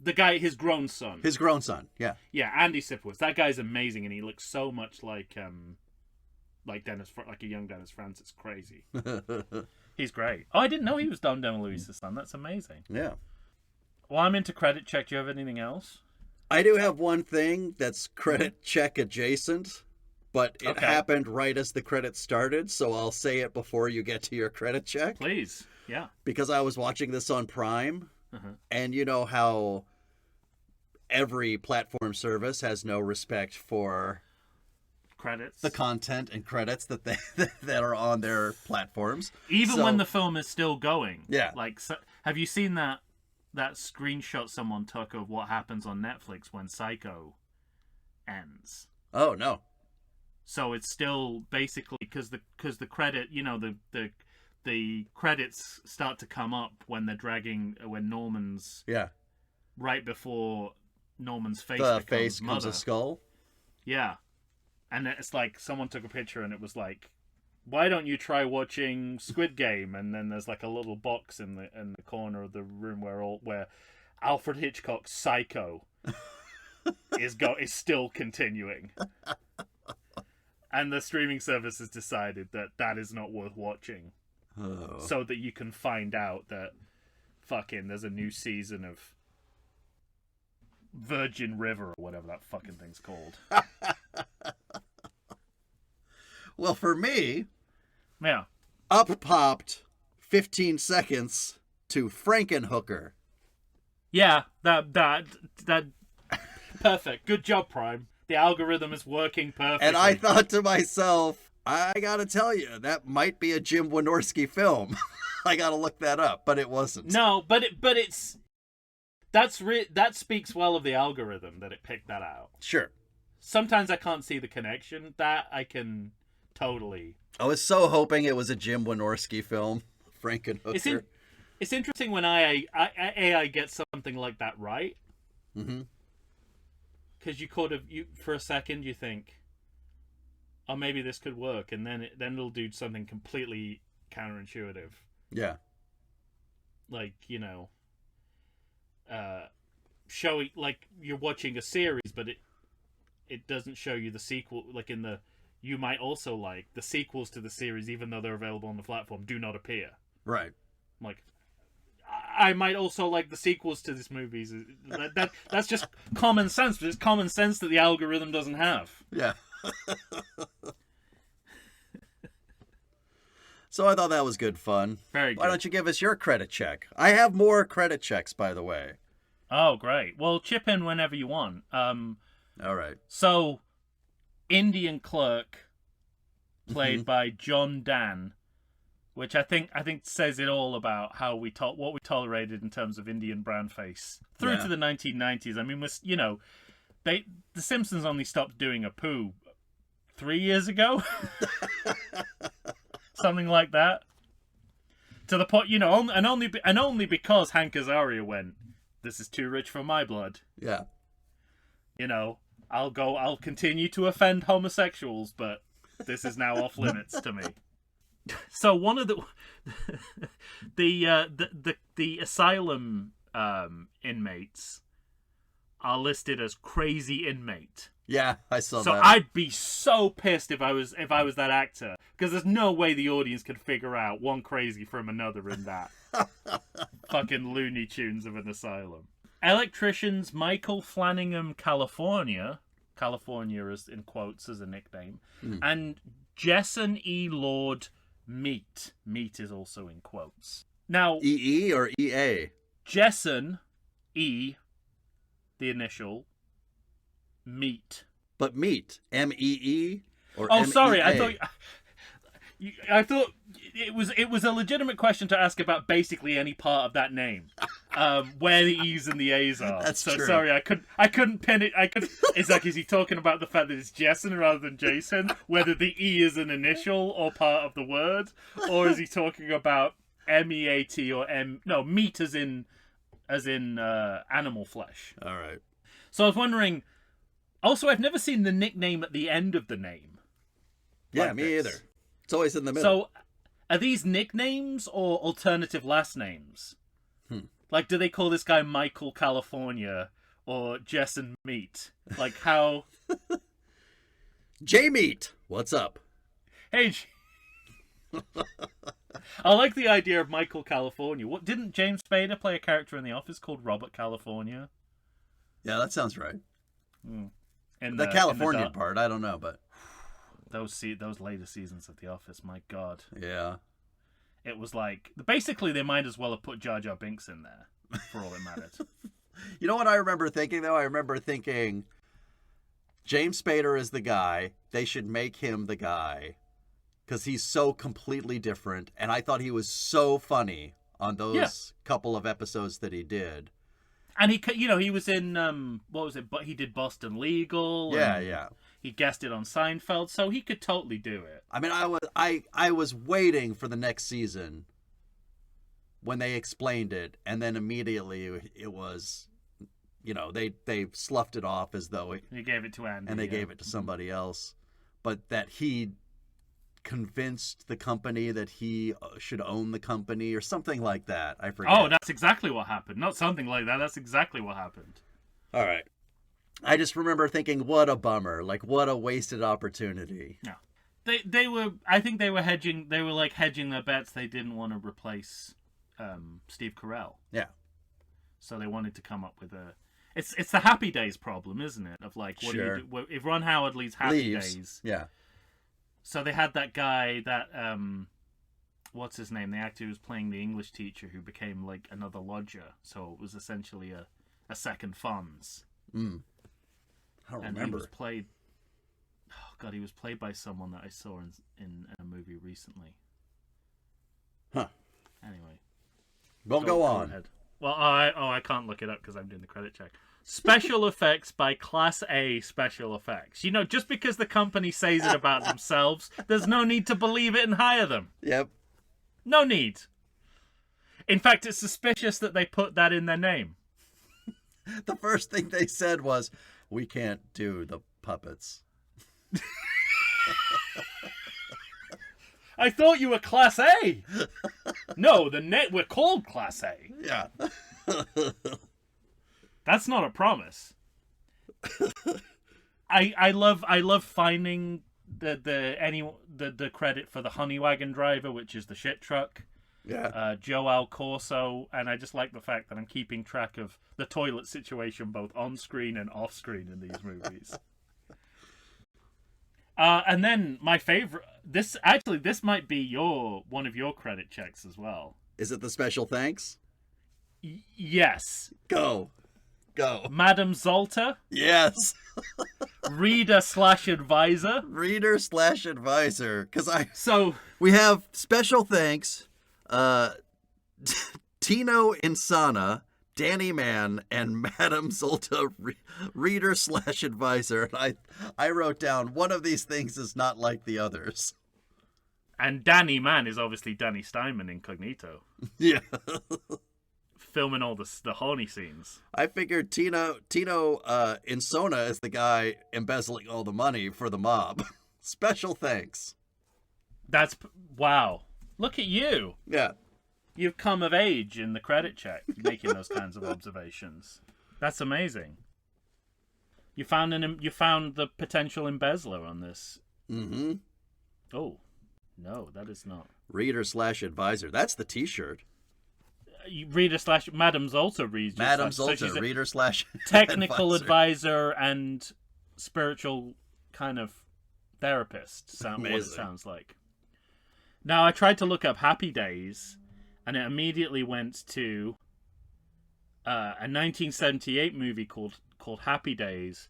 The guy, his grown son. His grown son, yeah. Yeah, Andy Sipowicz. That guy's amazing, and he looks so much like a young Dennis Francis. It's crazy. He's great. Oh, I didn't know he was Dom DeLuise's son. That's amazing. Yeah. Well, I'm into credit check. Do you have anything else? I do have one thing that's credit check adjacent, but it happened right as the credits started, so I'll say it before you get to your credit check. Please, yeah. Because I was watching this on Prime, and you know how every platform service has no respect for credits, the content and credits that that are on their platforms, even when the film is still going. Yeah. Like, have you seen that screenshot someone took of what happens on Netflix when Psycho ends? Oh no. So it's still basically because the credit, the credits start to come up when when Norman's right before Norman's face becomes a skull. Yeah. And it's like someone took a picture and it was like, why don't you try watching Squid Game? And then there's like a little box in the corner of the room where Alfred Hitchcock's Psycho is still continuing. And the streaming service has decided that is not worth watching. Oh. So that you can find out that fucking there's a new season of Virgin River or whatever that fucking thing's called. Well, for me, Yeah. up popped 15 seconds to Frankenhooker. Yeah, that perfect. Good job, Prime. The algorithm is working perfectly. And I thought to myself, I gotta tell you, that might be a Jim Wynorski film. I gotta look that up, but it wasn't. No, but it's that speaks well of the algorithm that it picked that out. Sure. Sometimes I can't see the connection. That I can totally. I was so hoping it was a Jim Wynorski film, Frankenhooker. It's interesting when AI gets something like that right. Mm-hmm. Because you for a second you think, oh, maybe this could work, and then it'll do something completely counterintuitive. Yeah. Like, showing, like, you're watching a series, but it doesn't show you the sequel. Like in the, you might also like the sequels to the series, even though they're available on the platform, do not appear. Right. Like, I might also like the sequels to these movies. That's just common sense, but it's common sense that the algorithm doesn't have. Yeah. So I thought that was good fun. Very good. Why don't you give us your credit check? I have more credit checks, by the way. Oh, great. Well, chip in whenever you want. All right. So, Indian clerk, played by John Dan, which I think says it all about how what we tolerated in terms of Indian brown face through to the 1990s. I mean, the Simpsons only stopped doing a poo 3 years ago, something like that. To the point, and only because Hank Azaria went, "This is too rich for my blood." Yeah. I'll continue to offend homosexuals, but this is now off limits to me. So one of the asylum inmates are listed as crazy inmate. Yeah, I saw that. So I'd be so pissed if I was that actor, because there's no way the audience could figure out one crazy from another in that fucking Looney Tunes of an asylum. Electricians Michael Flanagan California is in quotes as a nickname, and Jason E. Lord Meat is also in quotes. Now, EE or EA? Jason E, the initial, Meat. But meat, MEE or Oh, sorry, MEA? I thought it was a legitimate question to ask about basically any part of that name, where the E's and the A's are. That's so true. Sorry, I couldn't pin it. It's like, is he talking about the fact that it's Jason rather than Jason? Whether the E is an initial or part of the word, or is he talking about MEAT or meat as in animal flesh? All right. So I was wondering. Also, I've never seen the nickname at the end of the name. Yeah, like me this. either. It's always in the middle. So, are these nicknames or alternative last names? Like, do they call this guy Michael California or Jason Meat? Like, how... J-Meat, what's up? Hey, I like the idea of Michael California. What, didn't James Spader play a character in The Office called Robert California? Yeah, that sounds right. In The California part, I don't know, but... Those later seasons of The Office, my God. Yeah. It was like... Basically, they might as well have put Jar Jar Binks in there, for all it mattered. You know what I remember thinking, though? I remember thinking, James Spader is the guy. They should make him the guy. Because he's so completely different. And I thought he was so funny on those couple of episodes that he did. And he was in, what was it? But he did Boston Legal. Yeah. He guested on Seinfeld, so he could totally do it. I mean, I was waiting for the next season when they explained it, and then immediately it was, they sloughed it off as though He gave it to Andy. and they gave it to somebody else, but that he convinced the company that he should own the company or something like that. I forget. Oh, that's exactly what happened. Not something like that. That's exactly what happened. All right. I just remember thinking, what a bummer. Like, what a wasted opportunity. Yeah. They were, I think they were hedging, hedging their bets. They didn't want to replace Steve Carell. Yeah. So they wanted to come up with it's the Happy Days problem, isn't it? Of like, what do you do? If Ron Howard leaves Happy Days. Yeah. So they had that guy, what's his name? The actor who was playing the English teacher who became like another lodger. So it was essentially a second Fonz. I don't remember. He was played. Oh God, he was played by someone that I saw in a movie recently. Huh. Anyway, Well, go on. ahead. Well, I can't look it up because I'm doing the credit check. Special effects by Class A Special Effects. Just because the company says it about themselves, there's no need to believe it and hire them. Yep. No need. In fact, it's suspicious that they put that in their name. The first thing they said was, we can't do the puppets. I thought you were Class A. No, we're called Class A. Yeah. That's not a promise. I love finding the credit for the honey wagon driver, which is the shit truck. Yeah. Joe Al Corso, and I just like the fact that I'm keeping track of the toilet situation both on screen and off screen in these movies. And then my favorite, this might be one of your credit checks as well. Is it the special thanks? Yes. Go. Madam Zolta. Yes. Reader/advisor. Reader/advisor. So we have special thanks. Tino Insana, Danny Mann, and Madam Zolta, reader/advisor. And I wrote down, one of these things is not like the others. And Danny Mann is obviously Danny Steinmann incognito. Yeah. Filming all the horny scenes. I figured Tino Insona is the guy embezzling all the money for the mob. Special thanks. Wow. Look at you. Yeah. You've come of age in the credit check, making those kinds of observations. That's amazing. You found the potential embezzler on this. Mm-hmm. Oh, no, that is not. Reader/advisor. That's the T-shirt. Reader/Madam Zolta reads. Madam Zolta, reader/ technical advisor and spiritual kind of therapist. What it sounds like. Now, I tried to look up Happy Days, and it immediately went to a 1978 movie called Happy Days.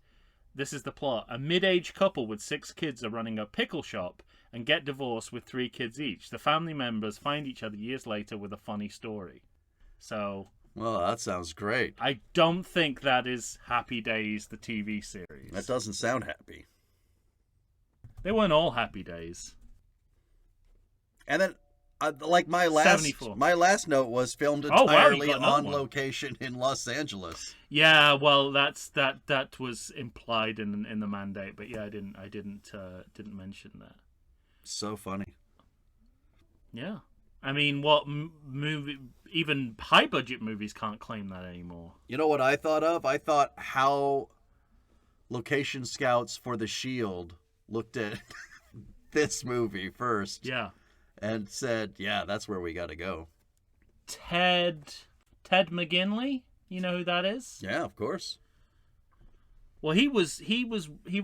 This is the plot. A mid-aged couple with 6 kids are running a pickle shop and get divorced with 3 kids each. The family members find each other years later with a funny story. So... Well, that sounds great. I don't think that is Happy Days, the TV series. That doesn't sound happy. They weren't all Happy Days. And then, like my last note was filmed entirely on location in Los Angeles. Yeah, well, that was implied in the mandate, but yeah, I didn't mention that. So funny. Yeah, I mean, what movie? Even high budget movies can't claim that anymore. You know what I thought of? I thought how location scouts for The Shield looked at this movie first. Yeah. And said, yeah, that's where we got to go. Ted McGinley? You know who that is? Yeah, of course. Well, he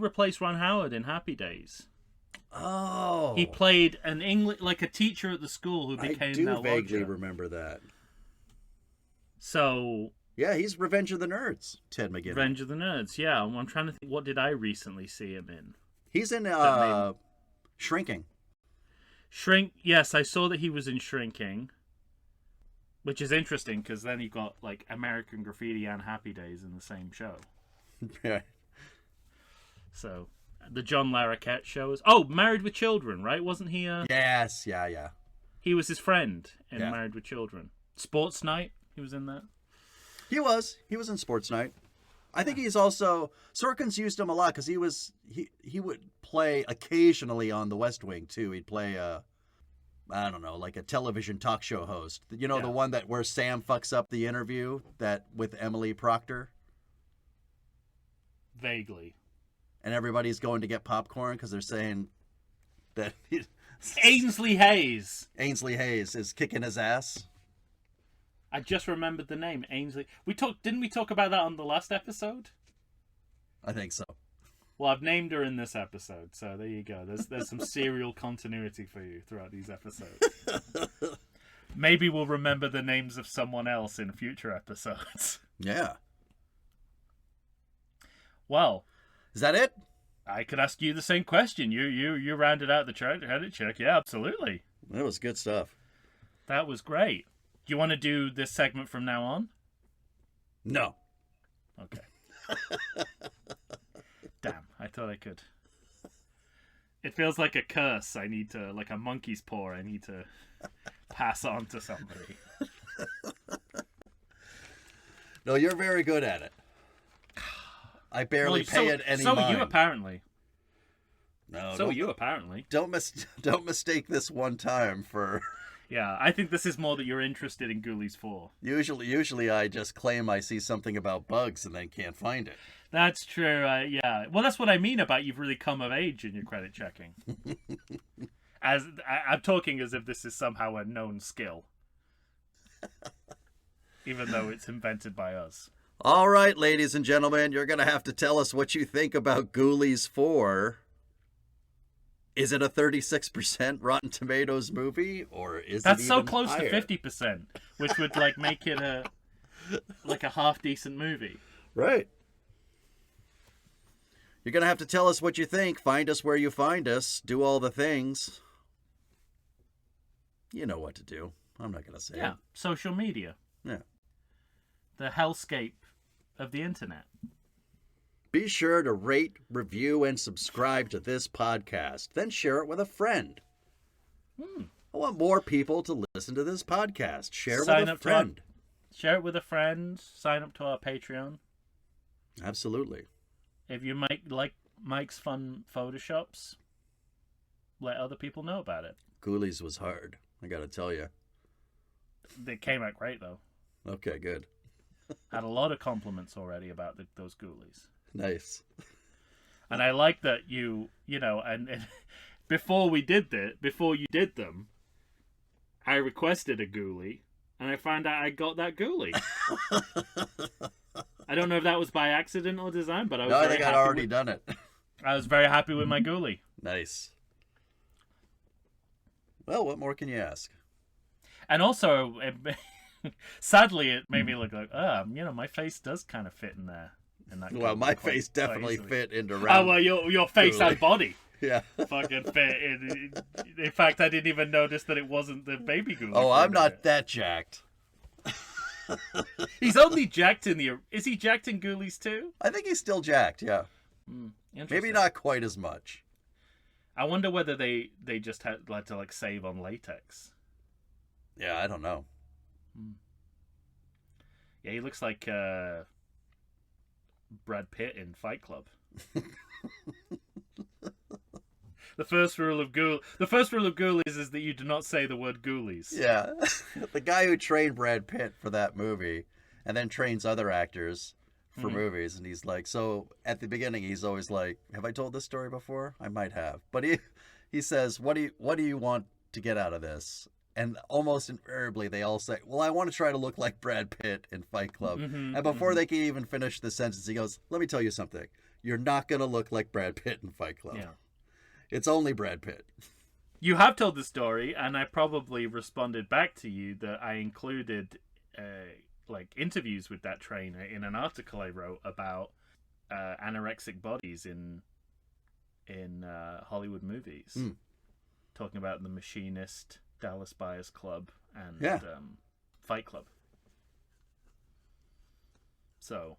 replaced Ron Howard in Happy Days. Oh. He played a teacher at the school who became I do vaguely remember that. So... Yeah, he's Revenge of the Nerds, Ted McGinley. Revenge of the Nerds, yeah. I'm trying to think, what did I recently see him in? He's in Shrinking. Yes, I saw that he was in Shrinking, which is interesting because then you've got like American Graffiti and Happy Days in the same show. Yeah. So the John Larroquette show is Married with Children, right? Wasn't he? Yes, yeah. He was his friend in Married with Children. Sports Night, he was in that. He was in Sports Night. I think he's also Sorkin's used him a lot because he would play occasionally on The West Wing too. He'd play I don't know, like a television talk show host. You know, the one where Sam fucks up the interview with Emily Proctor. Vaguely. And everybody's going to get popcorn because they're saying that Ainsley Hayes is kicking his ass. I just remembered the name, Ainsley. Didn't we talk about that on the last episode? I think so. Well, I've named her in this episode, so there you go. There's some serial continuity for you throughout these episodes. Maybe we'll remember the names of someone else in future episodes. Yeah. Well, is that it? I could ask you the same question. You rounded out the credit check. Yeah, absolutely. That was good stuff. That was great. Do you want to do this segment from now on? No. Okay. Damn, I thought I could. It feels like a curse. I need to, like a monkey's paw, I need to pass on to somebody. No, you're very good at it. I barely pay it any mind. So you, apparently. No, So are you, apparently. Don't mistake this one time for... Yeah, I think this is more that you're interested in Ghoulies 4. Usually I just claim I see something about bugs and then can't find it. That's true, yeah. Well, that's what I mean about you've really come of age in your credit checking. I'm talking as if this is somehow a known skill. Even though it's invented by us. All right, ladies and gentlemen, you're going to have to tell us what you think about Ghoulies 4. Is it a 36% Rotten Tomatoes movie, or is That's it so even close higher? to 50%, which would like make it a half decent movie. Right. You're going to have to tell us what you think. Find us where you find us. Do all the things. You know what to do. I'm not going to say it. Social media. Yeah. The hellscape of the internet. Be sure to rate, review, and subscribe to this podcast. Then share it with a friend. I want more people to listen to this podcast. Share with a friend. Share it with a friend. Sign up to our Patreon. Absolutely. If you like Mike's fun photoshops, let other people know about it. Ghoulies was hard, I gotta tell you. They came out great, though. Okay, good. Had a lot of compliments already about those Ghoulies. Nice. And I like that you know, and before you did them, I requested a Ghoulie, and I found out I got that Ghoulie. I don't know if that was by accident or design, but I think I'd already done it. I was very happy with my Ghoulie. Nice. Well, what more can you ask? And also, sadly, it made me look like, my face does kind of fit in there. Well, my face definitely fit into round. Oh, well, your face Ghoulie. and body. Yeah. Fucking fit. In fact, I didn't even notice that it wasn't the baby Ghoulie. Oh, I'm not that jacked. He's only jacked in the... Is he jacked in Ghoulies too? I think he's still jacked, yeah. Maybe not quite as much. I wonder whether they just had to save on latex. Yeah, I don't know. Yeah, he looks like Brad Pitt in Fight Club. The first rule of Ghoulies is that you do not say the word Ghoulies. Yeah. The guy who trained Brad Pitt for that movie and then trains other actors for movies, and he's like, so at the beginning he's always like, have I told this story before? I might have. But he says, what do you want to get out of this? And almost invariably they all say, well, I want to try to look like Brad Pitt in Fight Club. And before they can even finish the sentence, he goes, let me tell you something. You're not going to look like Brad Pitt in Fight Club. Yeah. It's only Brad Pitt. You have told the story, and I probably responded back to you that I included interviews with that trainer in an article I wrote about anorexic bodies in Hollywood movies, talking about The Machinist, Dallas Buyers Club, and Fight Club. So,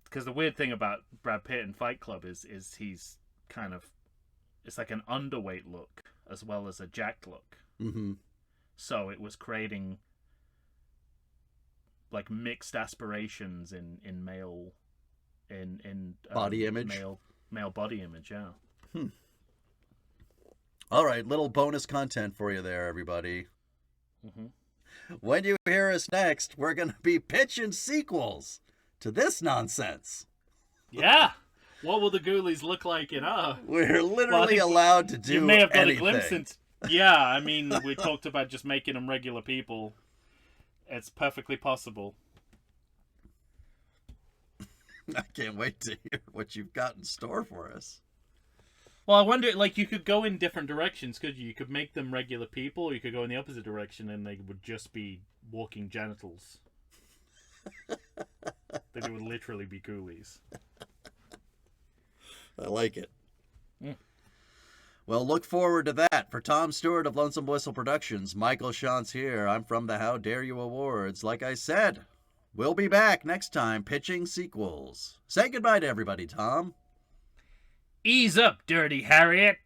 because the weird thing about Brad Pitt in Fight Club is he's kind of, it's like an underweight look as well as a jacked look. So it was creating like mixed aspirations in male body image, male body image. Yeah. All right, little bonus content for you there, everybody. When you hear us next, we're going to be pitching sequels to this nonsense. Yeah. What will the Ghoulies look like in our... We're literally allowed to do anything. You may have got a glimpse into... Yeah, I mean, we talked about just making them regular people. It's perfectly possible. I can't wait to hear what you've got in store for us. Well, I wonder, you could go in different directions, could you? You could make them regular people, or you could go in the opposite direction and they would just be walking genitals. They would literally be Ghoulies. I like it. Well, look forward to that. For Tom Stewart of Lonesome Whistle Productions, Michael Shantz here. I'm from the How Dare You Awards. Like I said, we'll be back next time pitching sequels. Say goodbye to everybody, Tom. Ease up, Dirty Harriet.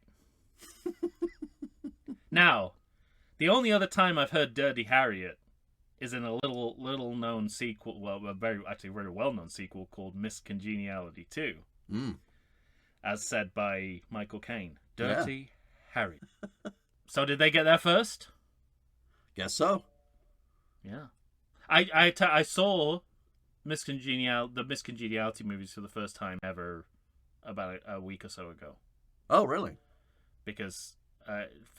Now, the only other time I've heard Dirty Harriet is in a little known sequel, well, a very well known sequel called Miss Congeniality 2. as said by Michael Caine. Dirty Harry. So did they get there first? Guess so. Yeah. I saw the Miscongeniality movies for the first time ever about a week or so ago. Oh, really? Because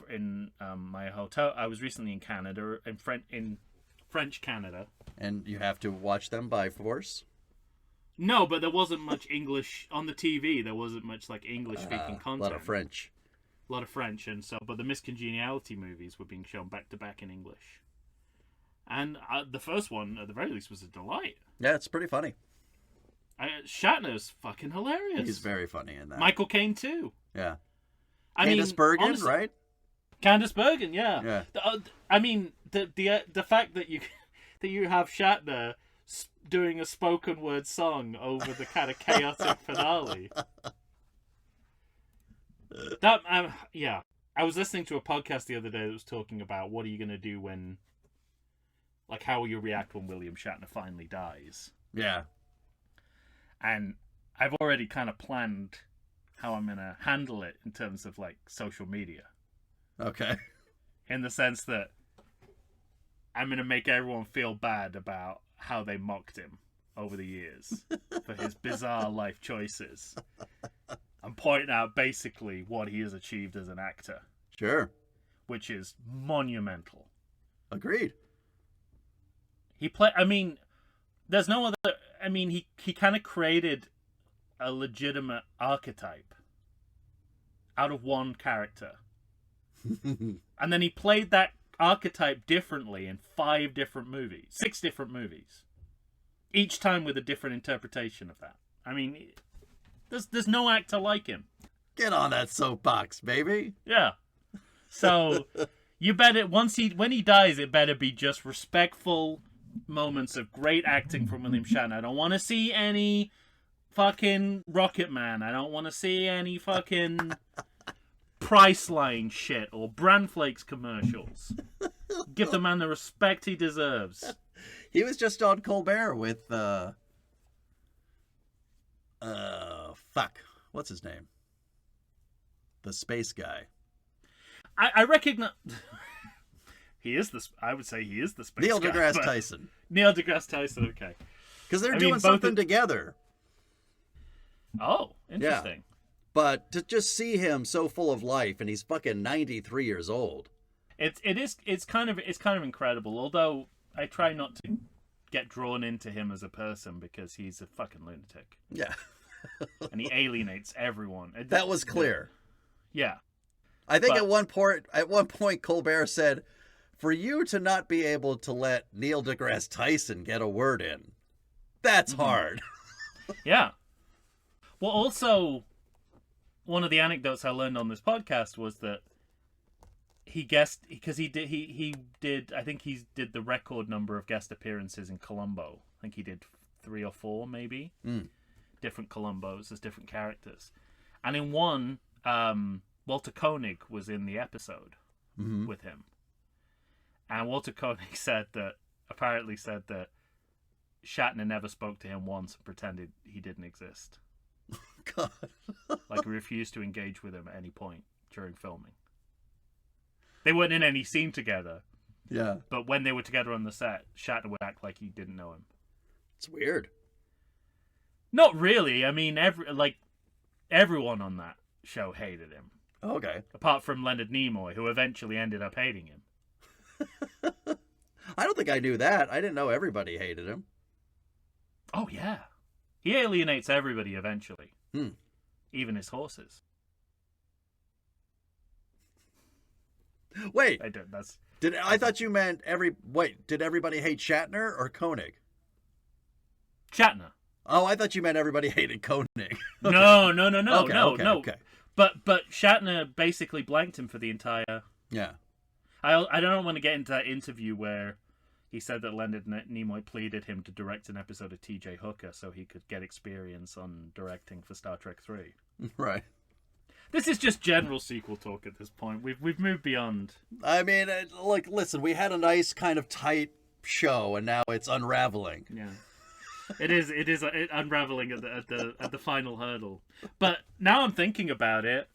in my hotel, I was recently in Canada, in French Canada. And you have to watch them by force? No, but there wasn't much English on the TV. There wasn't much like English speaking content. A lot of French. A lot of French, but the Miscongeniality movies were being shown back to back in English. And the first one, at the very least, was a delight. Yeah, it's pretty funny. Shatner's fucking hilarious. He's very funny in that. Michael Caine too. Yeah. Candice Bergen, honestly, right? Candice Bergen, yeah. Yeah. The fact that you have Shatner doing a spoken word song over the kind of chaotic finale. Yeah. I was listening to a podcast the other day that was talking about what are you going to do when, like, how will you react when William Shatner finally dies? Yeah. And I've already kind of planned how I'm going to handle it in terms of, like, social media. Okay. In the sense that I'm going to make everyone feel bad about how they mocked him over the years for his bizarre life choices. I'm pointing out basically what he has achieved as an actor. Sure. Which is monumental. Agreed. There's no other... he kind of created a legitimate archetype out of one character. And then he played that archetype differently in 6 different movies. Each time with a different interpretation of that. There's no actor like him. Get on that soapbox, baby. Yeah. So you better when he dies, it better be just respectful moments of great acting from William Shatner. I don't want to see any fucking Rocket Man. I don't want to see any fucking Priceline shit or Bran Flakes commercials. Give the man the respect he deserves. He was just on Colbert with what's his name? The space guy. I recognize I would say he is the space Neil guy. deGrasse Tyson. Neil deGrasse Tyson, okay. Because they're doing something together. Oh, interesting. Yeah. But to just see him so full of life, and he's fucking 93 years old. It's kind of incredible. Although I try not to get drawn into him as a person because he's a fucking lunatic. Yeah. And he alienates everyone. That was clear. Yeah. I think at one point Colbert said, for you to not be able to let Neil deGrasse Tyson get a word in, that's hard. Yeah. Well, also, one of the anecdotes I learned on this podcast was that he did the record number of guest appearances in Columbo. I think he did 3 or 4, maybe. Different Columbos as different characters. And in one, Walter Koenig was in the episode with him. And Walter Koenig apparently said that Shatner never spoke to him once and pretended he didn't exist. God. Like, refused to engage with him at any point during filming. They weren't in any scene together. Yeah. But when they were together on the set, Shatner would act like he didn't know him. It's weird. Not really. Everyone on that show hated him. Okay. Apart from Leonard Nimoy, who eventually ended up hating him. I don't think I knew that. I didn't know everybody hated him. Oh, yeah. He alienates everybody eventually. Hmm. Even his horses. Wait. I thought you meant did everybody hate Shatner or Koenig? Shatner. Oh, I thought you meant everybody hated Koenig. No. Okay. But Shatner basically blanked him for the entire... Yeah. I don't want to get into that interview where he said that Leonard Nimoy pleaded him to direct an episode of T.J. Hooker so he could get experience on directing for Star Trek 3. Right. This is just general sequel talk at this point. We've moved beyond. I mean, listen, we had a nice kind of tight show, and now it's unraveling. Yeah. It is unraveling at the final hurdle. But now I'm thinking about it.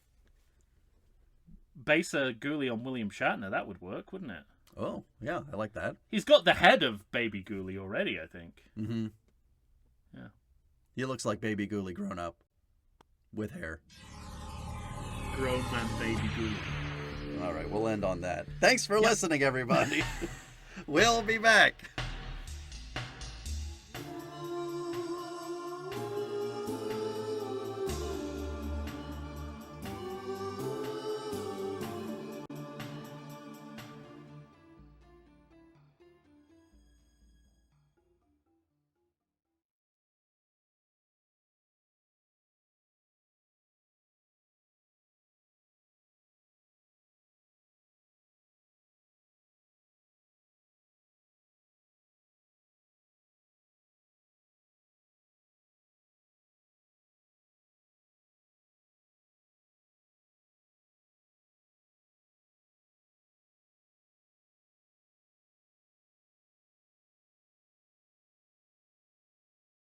Base a Ghoulie on William Shatner, that would work, wouldn't it? Oh, yeah, I like that. He's got the head of Baby Ghoulie already, I think. Mm-hmm. Yeah. He looks like Baby Ghoulie grown up. With hair. Grown man Baby Ghoulie. All right, we'll end on that. Thanks for listening, everybody. We'll be back.